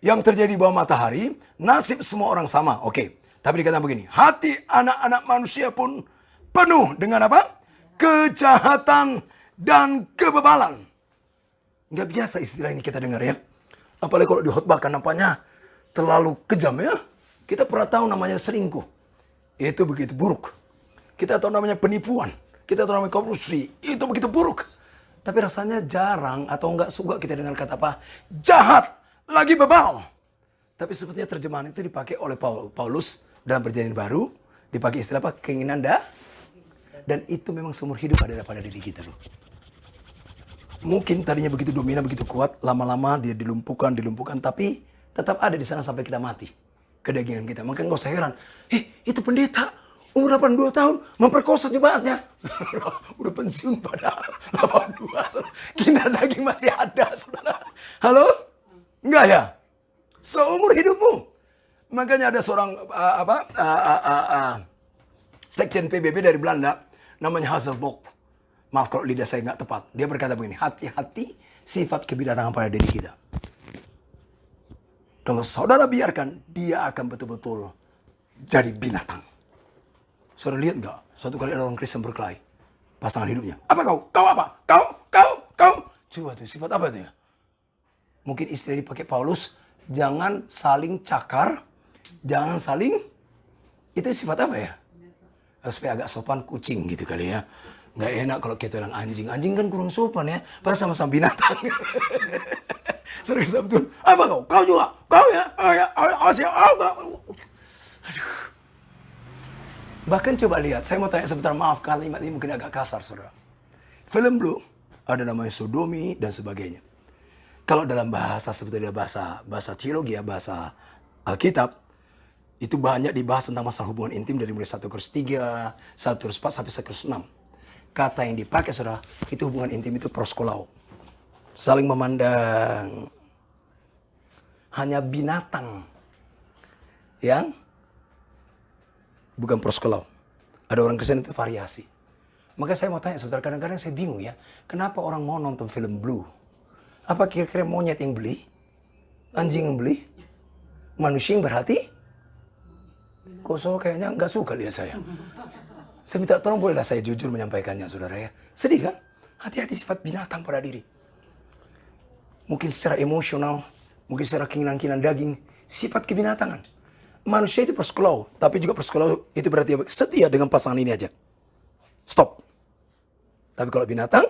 Yang terjadi di bawah matahari, nasib semua orang sama. Oke, tapi dikatakan begini. Hati anak-anak manusia pun penuh dengan apa? Kejahatan dan kebebalan. Nggak biasa istilah ini kita dengar ya. Apalagi kalau dihotbahkan nampaknya terlalu kejam ya. Kita pernah tahu namanya selingkuh. Itu begitu buruk. Kita tahu namanya penipuan. Kita tahu namanya korupsi. Itu begitu buruk. Tapi rasanya jarang atau nggak suka kita dengar kata apa? Jahat. Lagi bebal. Tapi sepertinya terjemahan itu dipakai oleh Paulus dalam perjanjian baru. Dipakai istilah apa? Keinginan dan itu memang seumur hidup ada pada diri kita loh. Mungkin tadinya begitu dominan, begitu kuat. Lama-lama dia dilumpuhkan. Tapi tetap ada di sana sampai kita mati. Kedagingan kita. Makanya nggak usah heran. Itu pendeta. Umur 82 tahun. Memperkosa jemaatnya. Udah pensiun padahal. 82. Kina daging masih ada. Saudara. Halo? Enggak ya? Seumur hidupmu. Makanya ada seorang sekjen PBB dari Belanda. Namanya Hasselbalch. Maaf kalau lidah saya nggak tepat. Dia berkata begini. Hati-hati sifat kebinatangan pada diri kita. Kalau saudara biarkan, dia akan betul-betul jadi binatang. Saudara lihat nggak? Suatu kali ada orang Kristen berkelahi. Pasangan hidupnya. Apa kau? Kau apa? Kau? Coba tuh, sifat apa itu ya? Mungkin istilah dipakai Paulus, jangan saling cakar, jangan saling, itu sifat apa ya? Supaya agak sopan, kucing gitu kali ya. Nggak enak kalau kita bilang anjing. Anjing kan kurang sopan ya, padahal sama-sama binatang. Sering betul. Apa kau? Kau juga? Kau ya? Aduh. Bahkan coba lihat, saya mau tanya sebentar, maaf kalimat ini mungkin agak kasar, saudara. Film Blue, ada namanya sodomi dan sebagainya. Kalau dalam bahasa sebetulnya bahasa teologi ya, bahasa Alkitab, itu banyak dibahas tentang masalah hubungan intim dari mulai 1 Korintus 3, 1 Korintus 4 sampai 1 Korintus 6. Kata yang dipakai saudara, itu hubungan intim itu proskolao. Saling memandang. Hanya binatang yang bukan proskolao. Ada orang Kristen itu variasi. Maka saya mau tanya saudara, kadang-kadang saya bingung ya, kenapa orang mau nonton film Blue? Apa kira-kira monyet yang beli? Anjing yang beli? Manusia yang berhati? Koso kayaknya nggak suka lihat saya. Saya minta tolong bolehlah saya jujur menyampaikannya saudara ya. Sedih kan? Hati-hati sifat binatang pada diri. Mungkin secara emosional, mungkin secara keinginan daging, sifat kebinatangan. Manusia itu persekolau, tapi juga persekolau itu berarti setia dengan pasangan ini aja. Stop. Tapi kalau binatang,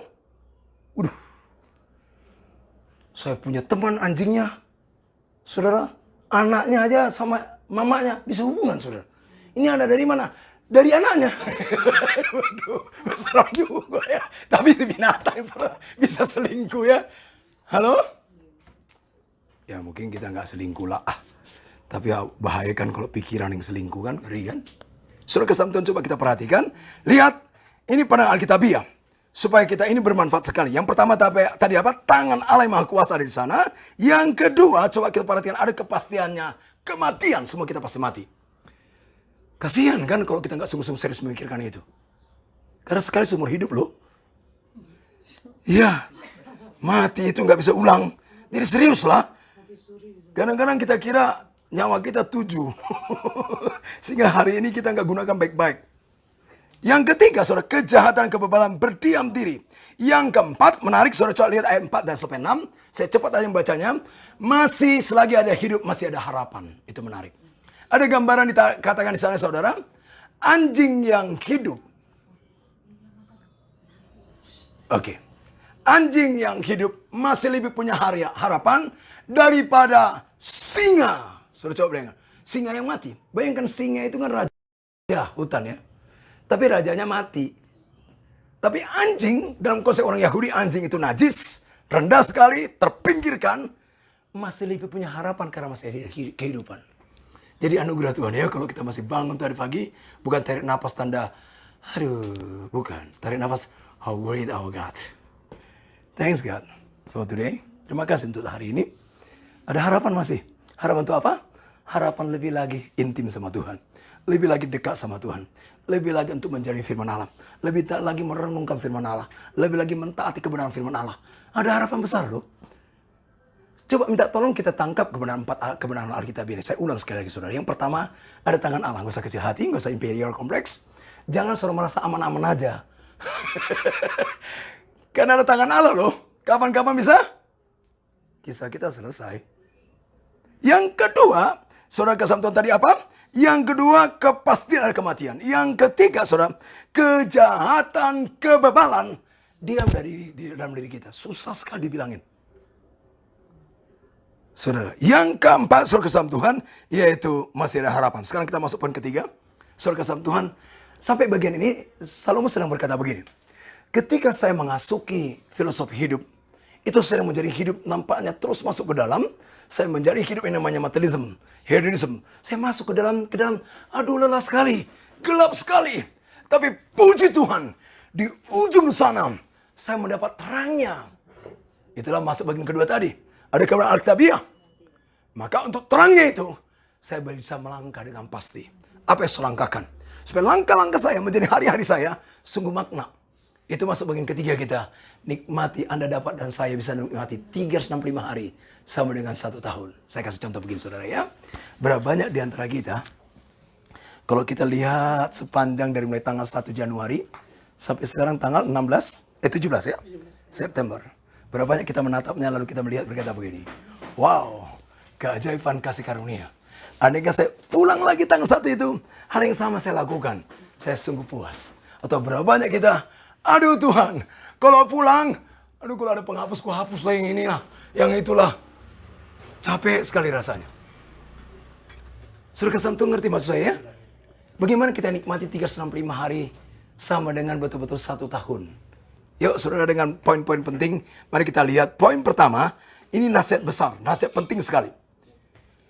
saya punya teman anjingnya, saudara, anaknya aja sama mamanya bisa hubungan, saudara. Ini anak dari mana? Dari anaknya. Waduh, serem juga ya. Tapi itu binatang, saudara. Bisa selingkuh ya. Halo? Ya mungkin kita nggak selingkuh lah. Tapi ya bahaya kan kalau pikiran yang selingkuh kan, ngeri kan. Saudara kasih Tuhan, coba kita perhatikan. Lihat, ini pandangan Alkitabiah. Supaya kita ini bermanfaat sekali. Yang pertama tadi apa? Tangan Allah yang Maha Kuasa ada di sana. Yang kedua, coba kita perhatikan ada kepastiannya. Kematian, semua kita pasti mati. Kasihan kan kalau kita nggak sungguh-sungguh serius memikirkan itu. Karena sekali seumur hidup loh. Iya, mati itu nggak bisa ulang. Jadi serius lah. Kadang-kadang kita kira nyawa kita 7. Sehingga hari ini kita nggak gunakan baik-baik. Yang ketiga, saudara, kejahatan kebebalan berdiam diri. Yang keempat, menarik, saudara, coba lihat ayat 4 dan sampai 6. Saya cepat aja membacanya. Masih selagi ada hidup, masih ada harapan. Itu menarik. Ada gambaran dikatakan di sana, saudara. Anjing yang hidup. Oke. Anjing yang hidup masih lebih punya harapan daripada singa. Saudara coba bayangkan. Singa yang mati. Bayangkan singa itu kan raja hutan ya. Tapi rajanya mati. Tapi anjing, dalam konsep orang Yahudi, anjing itu najis, rendah sekali, terpinggirkan. Masih lebih punya harapan karena masih ada kehidupan. Jadi anugerah Tuhan ya, kalau kita masih bangun tadi pagi, bukan tarik nafas tanda, aduh, bukan. Tarik nafas, how great our God. Thanks God for today. Terima kasih untuk hari ini. Ada harapan masih. Harapan untuk apa? Harapan lebih lagi intim sama Tuhan. Lebih lagi dekat sama Tuhan. Lebih lagi untuk menjadi firman Allah. Lebih lagi merenungkan firman Allah. Lebih lagi mentaati kebenaran firman Allah. Ada harapan besar loh. Coba minta tolong kita tangkap kebenaran Alkitab ini. Saya ulang sekali lagi saudara. Yang pertama, ada tangan Allah. Nggak usah kecil hati, nggak usah imperial kompleks. Jangan saudara merasa aman-aman aja. Karena ada tangan Allah loh. Kapan-kapan bisa? Kisah kita selesai. Yang kedua, saudara kasih Tuhan tadi apa? Yang kedua, kepastian ada kematian. Yang ketiga, saudara, kejahatan, kebebalan. Diam di dalam diri kita. Susah sekali dibilangin. Saudara, yang keempat, saudara kasih Tuhan, yaitu masih ada harapan. Sekarang kita masuk poin ketiga. Saudara kasih Tuhan, sampai bagian ini, Salomo sedang berkata begini. Ketika saya mengasuki filosofi hidup, itu saya menjadi hidup nampaknya terus masuk ke dalam. Saya menjadi hidup yang namanya materialism, hedonism. Saya masuk ke dalam, aduh lelah sekali, gelap sekali. Tapi puji Tuhan, di ujung sana, saya mendapat terangnya. Itulah masuk bagian kedua tadi. Ada kebenaran Alkitabiah. Maka untuk terangnya itu, saya bisa melangkah dengan pasti. Apa yang saya langkahkan? Supaya langkah-langkah saya menjadi hari-hari saya, sungguh makna. Itu masuk bagian ketiga kita. Nikmati Anda dapat dan saya bisa nikmati 365 hari sama dengan 1 tahun. Saya kasih contoh begini saudara ya. Berapa banyak di antara kita, kalau kita lihat sepanjang dari mulai tanggal 1 Januari sampai sekarang tanggal 17 ya, September. Berapa banyak kita menatapnya lalu kita melihat berkata begini. Wow, keajaiban kasih karunia. Andaikan saya pulang lagi tanggal 1 itu, hal yang sama saya lakukan. Saya sungguh puas. Atau berapa banyak kita, aduh Tuhan, kalau pulang, aduh kalau ada penghapus, ku hapus lah yang inilah, yang itulah. Capek sekali rasanya. Saudara kasih Tuhan ngerti maksud saya? Bagaimana kita nikmati 365 hari sama dengan betul-betul 1 tahun? Yuk saudara dengan poin-poin penting, mari kita lihat. Poin pertama, ini nasihat besar, nasihat penting sekali.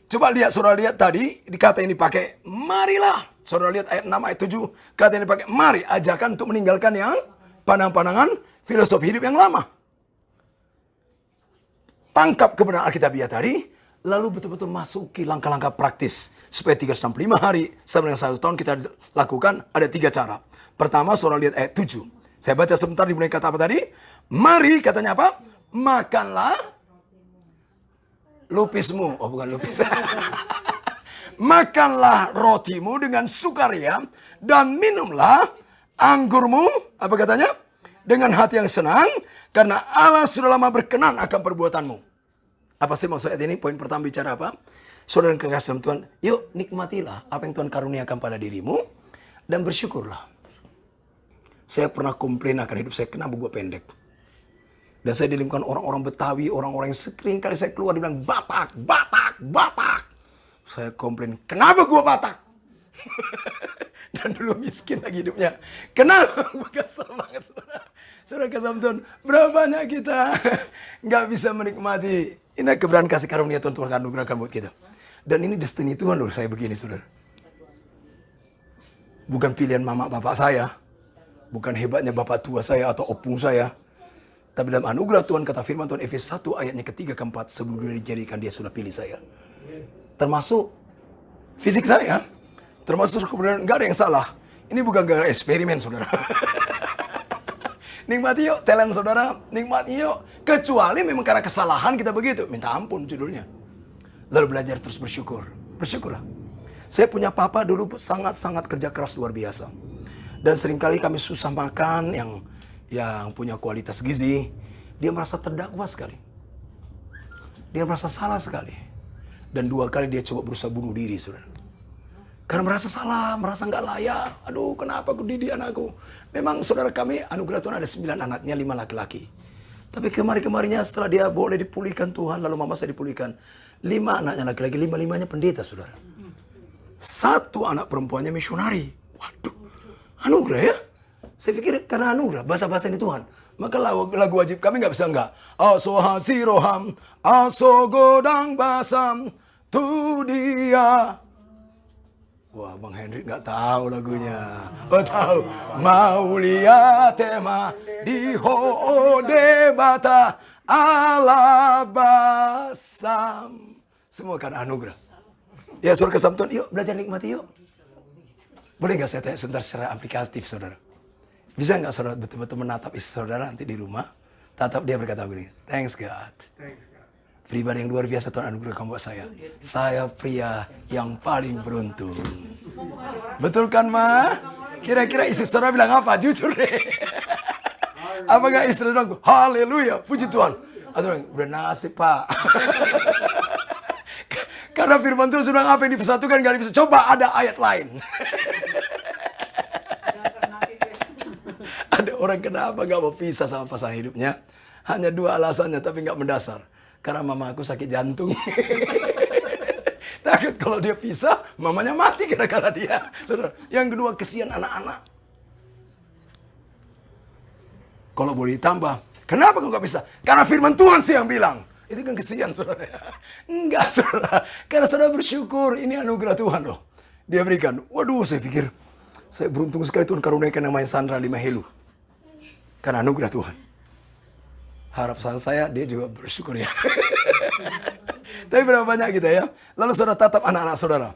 Coba lihat, saudara lihat tadi, kata ini pakai, marilah. Saudara lihat ayat 6, ayat 7, kata ini pakai, mari, ajakan untuk meninggalkan yang pandangan-pandangan filosofi hidup yang lama. Tangkap kebenaran Alkitabiah tadi, lalu betul-betul masuki langkah-langkah praktis. Supaya 365 hari, sama dengan 1 tahun kita lakukan, ada 3 cara. Pertama, saudara lihat ayat 7. Saya baca sebentar, dimulai kata apa tadi? Mari, katanya apa? Makanlah lupismu. Oh, bukan lupis. Makanlah rotimu dengan sukaria dan minumlah anggurmu, apa katanya? Dengan hati yang senang, karena Allah sudah lama berkenan akan perbuatanmu. Apa sih maksud ayat ini? Poin pertama bicara apa? Saudara yang kekasih Tuhan, yuk nikmatilah apa yang Tuhan karuniakan pada dirimu dan bersyukurlah. Saya pernah komplain akan hidup saya, kenapa gue pendek? Dan saya di lingkungan orang-orang Betawi, orang-orang yang sering kali saya keluar, dibilang Batak, Batak, Batak. Saya komplain, kenapa gue Batak? Dan dulu miskin lagi hidupnya. Kenapa? Kesel banget saudara. Saudara kasih Tuhan, berapa banyak kita nggak bisa menikmati Ini kebenaran kasih karunia Tuhan anugerahkan buat kita. Dan ini destiny Tuhan loh saya begini saudara. Bukan pilihan mama bapak saya. Bukan hebatnya bapak tua saya atau opung saya. Tapi dalam anugerah Tuhan, kata firman Tuhan Efesus 1 ayatnya ketiga keempat, sebelum dunia dijadikan dia sudah pilih saya. Termasuk fisik saya. Termasuk kemudian nggak ada yang salah. Ini bukan gara eksperimen saudara. Nikmati yuk talent saudara. Nikmati yuk. Kecuali memang karena kesalahan kita begitu. Minta ampun judulnya. Lalu belajar terus bersyukur. Bersyukurlah. Saya punya papa dulu sangat-sangat kerja keras luar biasa. Dan seringkali kami susah makan yang punya kualitas gizi, dia merasa terdakwa sekali. Dia merasa salah sekali. Dan 2 kali dia coba berusaha bunuh diri, saudara. Karena merasa salah, merasa nggak layak. Aduh, kenapa aku didik anakku? Memang saudara kami, anugerah Tuhan ada 9 anaknya, 5 laki-laki. Tapi kemarin-kemarinnya setelah dia boleh dipulihkan Tuhan, lalu mama saya dipulihkan. 5 anaknya laki-laki, 5-5-nya pendeta, saudara. 1 anak perempuannya misionari. Waduh, anugerah ya? Saya pikir karena anugerah, bahasa-bahasa ini Tuhan. Maka lagu wajib kami nggak bisa enggak. Aso hasiroham, aso godang basam, tu dia. Wah, Bang Henry nggak tahu lagunya. Oh tahu. Maulia tema di ho debata alabasam. Semua karena anugerah. Ya, suruh ke Samton, yuk belajar nikmati yuk. Boleh nggak saya tanya sebentar secara aplikatif, saudara? Bisa nggak saudara betul-betul menatap istri saudara nanti di rumah? Tatap dia berkata begini, thanks God. Pribadi yang luar biasa Tuhan anugerahkan buat saya. Saya pria yang paling beruntung. Betul kan, Ma? Kira-kira istri saudara bilang apa? Jujur deh. Apakah istri bilang, haleluya, puji Tuhan. Atau udah nasib, Pak. Karena firman Tuhan sudah apa yang dipersatukan gak bisa. Coba ada ayat lain. Ada orang kenapa gak mau pisah sama pasangan hidupnya. Hanya 2 alasannya tapi gak mendasar. Karena mama aku sakit jantung. Takut kalau dia pisah, mamanya mati gara-gara dia. Saudara. Yang kedua, kesian anak-anak. Kalau boleh ditambah, kenapa kau gak bisa? Karena firman Tuhan sih yang bilang. Itu kan kesian saudara. Enggak saudara. Karena saudara bersyukur. Ini anugerah Tuhan loh. Dia berikan. Waduh, saya pikir. Saya beruntung sekali Tuhan karuniakan namanya Sandra Lima Helu. Karena anugerah Tuhan. Harapan saya dia juga bersyukur ya. Tapi berapa banyak kita ya. Lalu saudara tatap anak-anak saudara.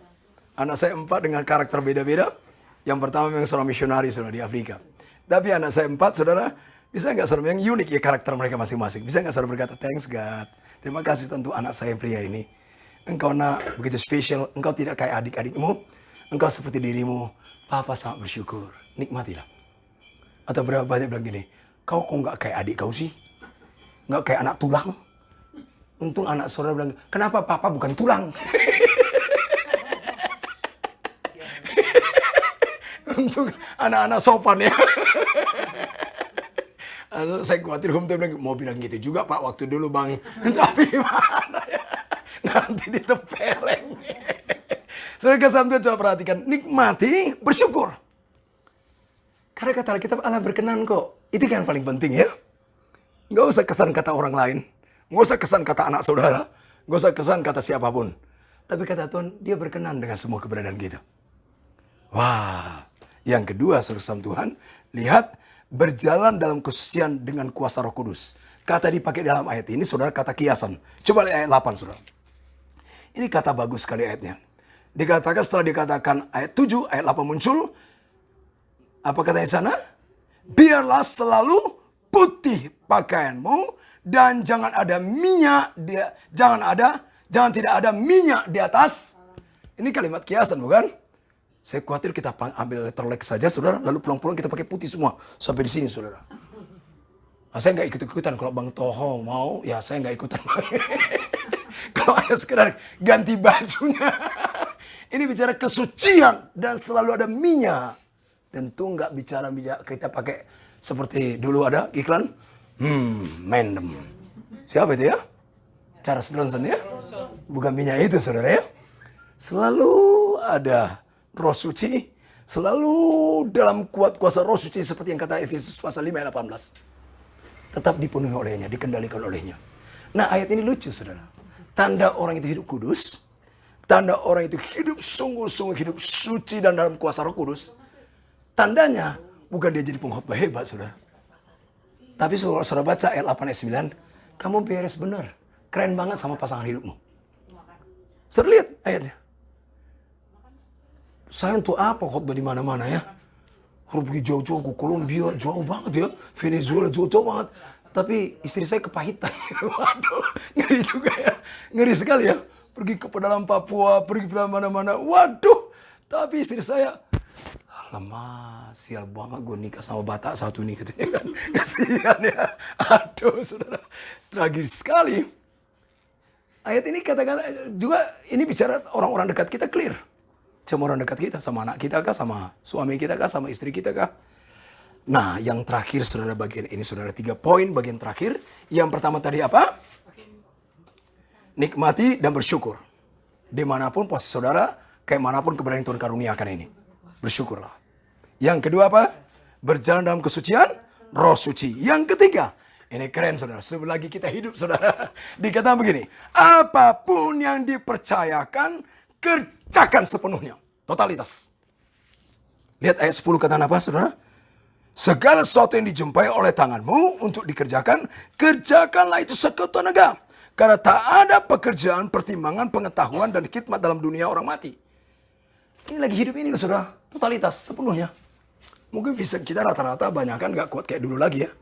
Anak saya 4 dengan karakter beda-beda. Yang pertama memang seorang misionari saudara di Afrika. Tapi anak saya 4 saudara. Bisa nggak saudara yang unik ya karakter mereka masing-masing. Bisa nggak saudara berkata thanks God. Terima kasih tentu anak saya pria ini. Engkau nak begitu spesial. Engkau tidak kayak adik-adikmu. Engkau seperti dirimu. Papa sangat bersyukur. Nikmatilah. Atau berapa banyak bilang gini. Kau kok nggak kayak adik kau sih? Nggak kayak anak tulang? Untung anak saudara bilang, kenapa papa bukan tulang? Untung anak-anak sopan ya. Saya khawatir Hum bilang, mau bilang gitu juga Pak waktu dulu Bang. Tapi mana ya? Nanti ditempeleng. Saudara kesamtuan coba perhatikan. Nikmati, bersyukur. Karena kata Alkitab Allah berkenan kok. Itu kan paling penting ya. Nggak usah kesan kata orang lain. Nggak usah kesan kata anak saudara. Nggak usah kesan kata siapapun. Tapi kata Tuhan, dia berkenan dengan semua keberadaan kita. Wah. Yang kedua, saudara Tuhan, lihat. Berjalan dalam kesucian dengan kuasa Roh Kudus. Kata dipakai dalam ayat ini, saudara, kata kiasan. Coba lihat ayat 8, saudara. Ini kata bagus sekali ayatnya. Dikatakan setelah dikatakan ayat 7, ayat 8 muncul. Apa katanya di sana? Biarlah selalu putih pakaianmu dan jangan ada minyak jangan tidak ada minyak di atas. Ini kalimat kiasan bukan? Saya khawatir kita ambil letterlek saja, saudara. Lalu pulang-pulang kita pakai putih semua. Sampai di sini, saudara. Nah, saya nggak ikut-ikutan. Kalau Bang Toho mau, ya saya nggak ikutan. Kalau ada sekedar ganti bajunya. Ini bicara kesucian. Dan selalu ada minyak. Tentu nggak bicara minyak kita pakai seperti dulu ada iklan. Mendem. Siapa itu ya? Charles Bronson ya? Bukan minyak itu, saudara ya. Selalu ada Roh suci selalu dalam kuat kuasa roh suci seperti yang kata Efesus pasal 5 ayat 18. Tetap dipenuhi olehnya, dikendalikan olehnya. Nah, ayat ini lucu, saudara. Tanda orang itu hidup kudus, tanda orang itu hidup sungguh-sungguh hidup suci dan dalam kuasa Roh Kudus. Tandanya bukan dia jadi pengkhotbah hebat, saudara. Tapi saudara baca ayat 8 ayat 9, kamu beres benar. Keren banget sama pasangan hidupmu. Saudara lihat ayatnya. Saya untuk apa khotbah di mana-mana ya? Harus pergi jauh-jauh ke Kolombia, jauh banget ya. Venezuela, jauh-jauh banget. Tapi istri saya kepahitan. Waduh, ngeri juga ya. Ngeri sekali ya. Pergi ke dalam Papua, pergi ke mana-mana. Waduh, tapi istri saya, lama, sial banget gue nikah sama Batak satu nih katanya kan. Kasihan ya. Aduh, saudara. Tragis sekali. Ayat ini kata-kata juga, ini bicara orang-orang dekat kita clear. Sama orang dekat kita, sama anak kita kah, sama suami kita kah, sama istri kita kah. Nah, yang terakhir saudara bagian ini saudara 3 poin bagian terakhir. Yang pertama tadi apa? Nikmati dan bersyukur. Dimanapun posisi saudara, kayak manapun keberadaan Tuhan karuniakan ini. Bersyukurlah. Yang kedua apa? Berjalan dalam kesucian, roh suci. Yang ketiga, ini keren saudara, selagi kita hidup saudara. Dikatakan begini, apapun yang dipercayakan, kerjakan sepenuhnya. Totalitas. Lihat ayat 10 kata apa saudara? Segala sesuatu yang dijumpai oleh tanganmu untuk dikerjakan, kerjakanlah itu sekutu tenaga. Karena tak ada pekerjaan, pertimbangan, pengetahuan, dan khidmat dalam dunia orang mati. Ini lagi hidup ini loh saudara, totalitas, sepenuhnya. Mungkin fisik kita rata-rata banyak kan gak kuat kayak dulu lagi ya.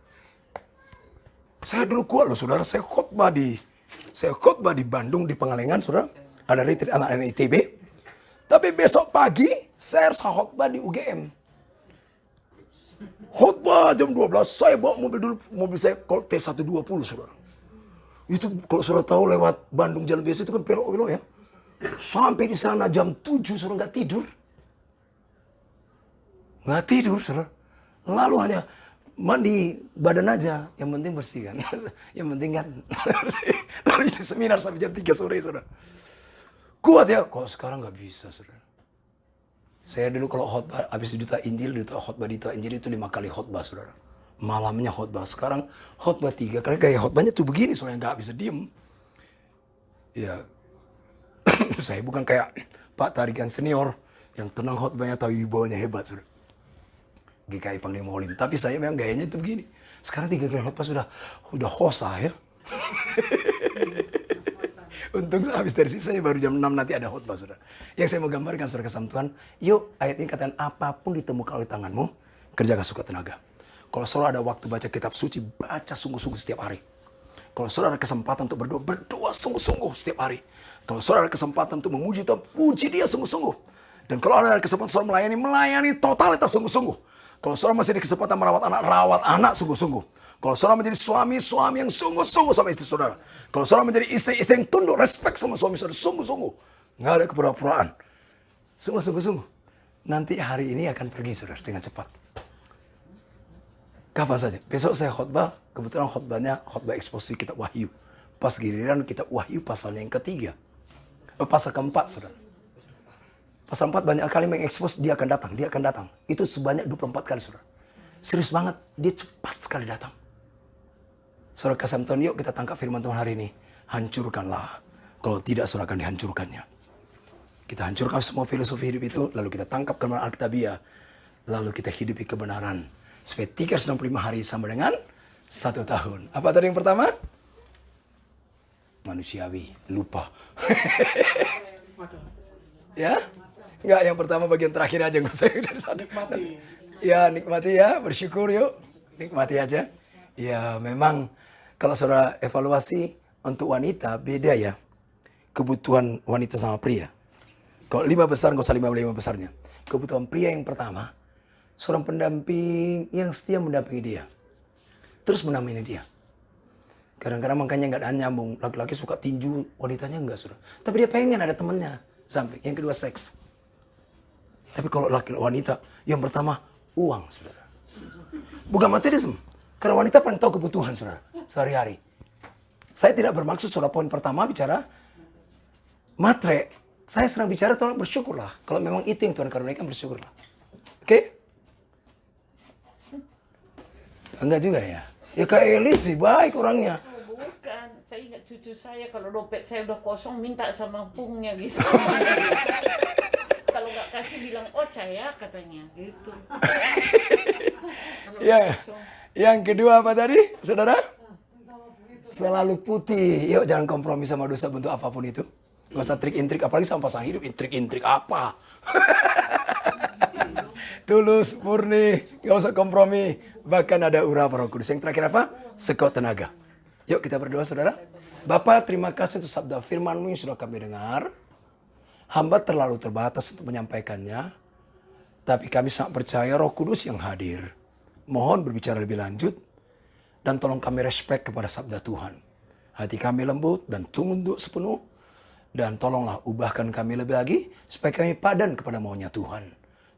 Saya dulu kuat loh saudara, saya khotbah di Bandung, di Pengalengan saudara. Ada retreat anak-anak ITB. Tapi besok pagi, saya harus khotbah di UGM. Khotbah jam 12, saya bawa mobil saya Colt T120 saudara. Itu kalau saudara tahu lewat Bandung jalan biasa itu kan belok-belok ya. Sampai di sana jam 7 saudara nggak tidur. Nggak tidur saudara. Lalu hanya mandi badan aja, yang penting bersih kan. Yang penting kan. Lalu isi seminar sampai jam 3 sore saudara. Kuat ya, kok sekarang nggak bisa saudara. Saya dulu kalau khotbah, habis duta Injil, khotbah di duta Injil itu 5 kali khotbah, saudara. Malamnya khotbah. Sekarang khotbah 3 kali. Kayak khotbahnya tuh begini, soalnya nggak bisa diem. Ya, saya bukan kayak Pak Tarigan senior yang tenang khotbahnya, tahu wibawanya hebat, saudara. GKI Panglima Olim. Tapi saya memang gayanya itu begini. Sekarang 3 kali khotbah sudah hosa ya. Untung habis dari sini saya baru jam 6 nanti ada khotbah saudara. Yang saya mau gambarkan saudara kesam Tuhan. Yuk ayat ini katakan apapun ditemukan oleh tanganmu. Kerjakan suka tenaga. Kalau saudara ada waktu baca kitab suci. Baca sungguh-sungguh setiap hari. Kalau saudara ada kesempatan untuk berdoa. Berdoa sungguh-sungguh setiap hari. Kalau saudara ada kesempatan untuk memuji Tuhan. Puji dia sungguh-sungguh. Dan kalau ada kesempatan saudara melayani totalitas sungguh-sungguh. Kalau saudara masih ada kesempatan merawat anak sungguh-sungguh. Kalau saudara menjadi suami yang sungguh-sungguh sama istri saudara. Kalau saudara menjadi istri yang tunduk, respect sama suami saudara, sungguh-sungguh. Nggak ada kepura-puraan. Sungguh-sungguh. Nanti hari ini akan pergi saudara dengan cepat. Kapan saja. Besok saya khotbah, kebetulan khotbahnya khotbah eksposisi kitab Wahyu. Pas giliran kitab Wahyu pasalnya yang ketiga. Pasal keempat saudara. Pasal 4 banyak kali mengekspos dia akan datang. Itu sebanyak 24 kali saudara. Serius banget, dia cepat sekali datang. Saudara kasih Tuhan, yuk kita tangkap firman Tuhan hari ini. Hancurkanlah. Kalau tidak, saudara akan dihancurkannya. Kita hancurkan semua filosofi hidup itu, lalu kita tangkap kebenaran Alkitabiah. Lalu kita hidupi kebenaran. Supaya 365 hari sama dengan 1 tahun. Apa tadi yang pertama? Manusiawi, lupa. Ya? Enggak, yang pertama bagian terakhir aja. Nggak usah dari satu. Ya, nikmati ya, bersyukur yuk. Nikmati aja. Ya, memang kalau saudara evaluasi untuk wanita beda ya. Kebutuhan wanita sama pria. Kalau 5 besar, nggak usah 5 besarnya. Kebutuhan pria yang pertama, seorang pendamping yang setia mendampingi dia. Terus menemani dia. Kadang-kadang makanya nggak ada nyambung. Laki-laki suka tinju, wanitanya enggak saudara. Tapi dia pengen ada temannya. Sampai yang kedua seks. Tapi kalau laki wanita, yang pertama uang, saudara. Bukan materialisme. Karena wanita paling tahu kebutuhan, saudara. Sehari-hari. Saya tidak bermaksud, saudara, poin pertama bicara matre. Saya sedang bicara, tolong bersyukurlah. Kalau memang itu yang Tuhan karuniakan, bersyukurlah. Oke? Enggak juga ya? Ya kayak Elis sih, baik orangnya. Bukan. Saya ingat cucu saya kalau dompet saya udah kosong minta sama pungnya gitu. Kalau nggak kasih bilang Ocha ya katanya gitu. Kalau Ya. kosong. Yang kedua apa tadi, saudara? Selalu putih. Yuk jangan kompromi sama dosa bentuk apapun itu. Gak usah trik-intrik, apalagi sama pasangan hidup. Intrik-intrik apa? Tulus, murni, gak usah kompromi. Bahkan ada urapan Roh Kudus. Yang terakhir apa? Sekuat tenaga. Yuk kita berdoa saudara. Bapa, terima kasih untuk sabda firman-Mu yang sudah kami dengar. Hamba terlalu terbatas untuk menyampaikannya. Tapi kami sangat percaya Roh Kudus yang hadir. Mohon berbicara lebih lanjut. Dan tolong kami respect kepada sabda Tuhan. Hati kami lembut dan tunduk sepenuh. Dan tolonglah ubahkan kami lebih lagi. Supaya kami padan kepada maunya Tuhan.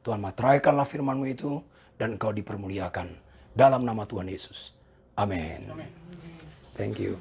Tuhan materaikanlah firman-Mu itu. Dan Engkau dipermuliakan. Dalam nama Tuhan Yesus. Amin. Thank you.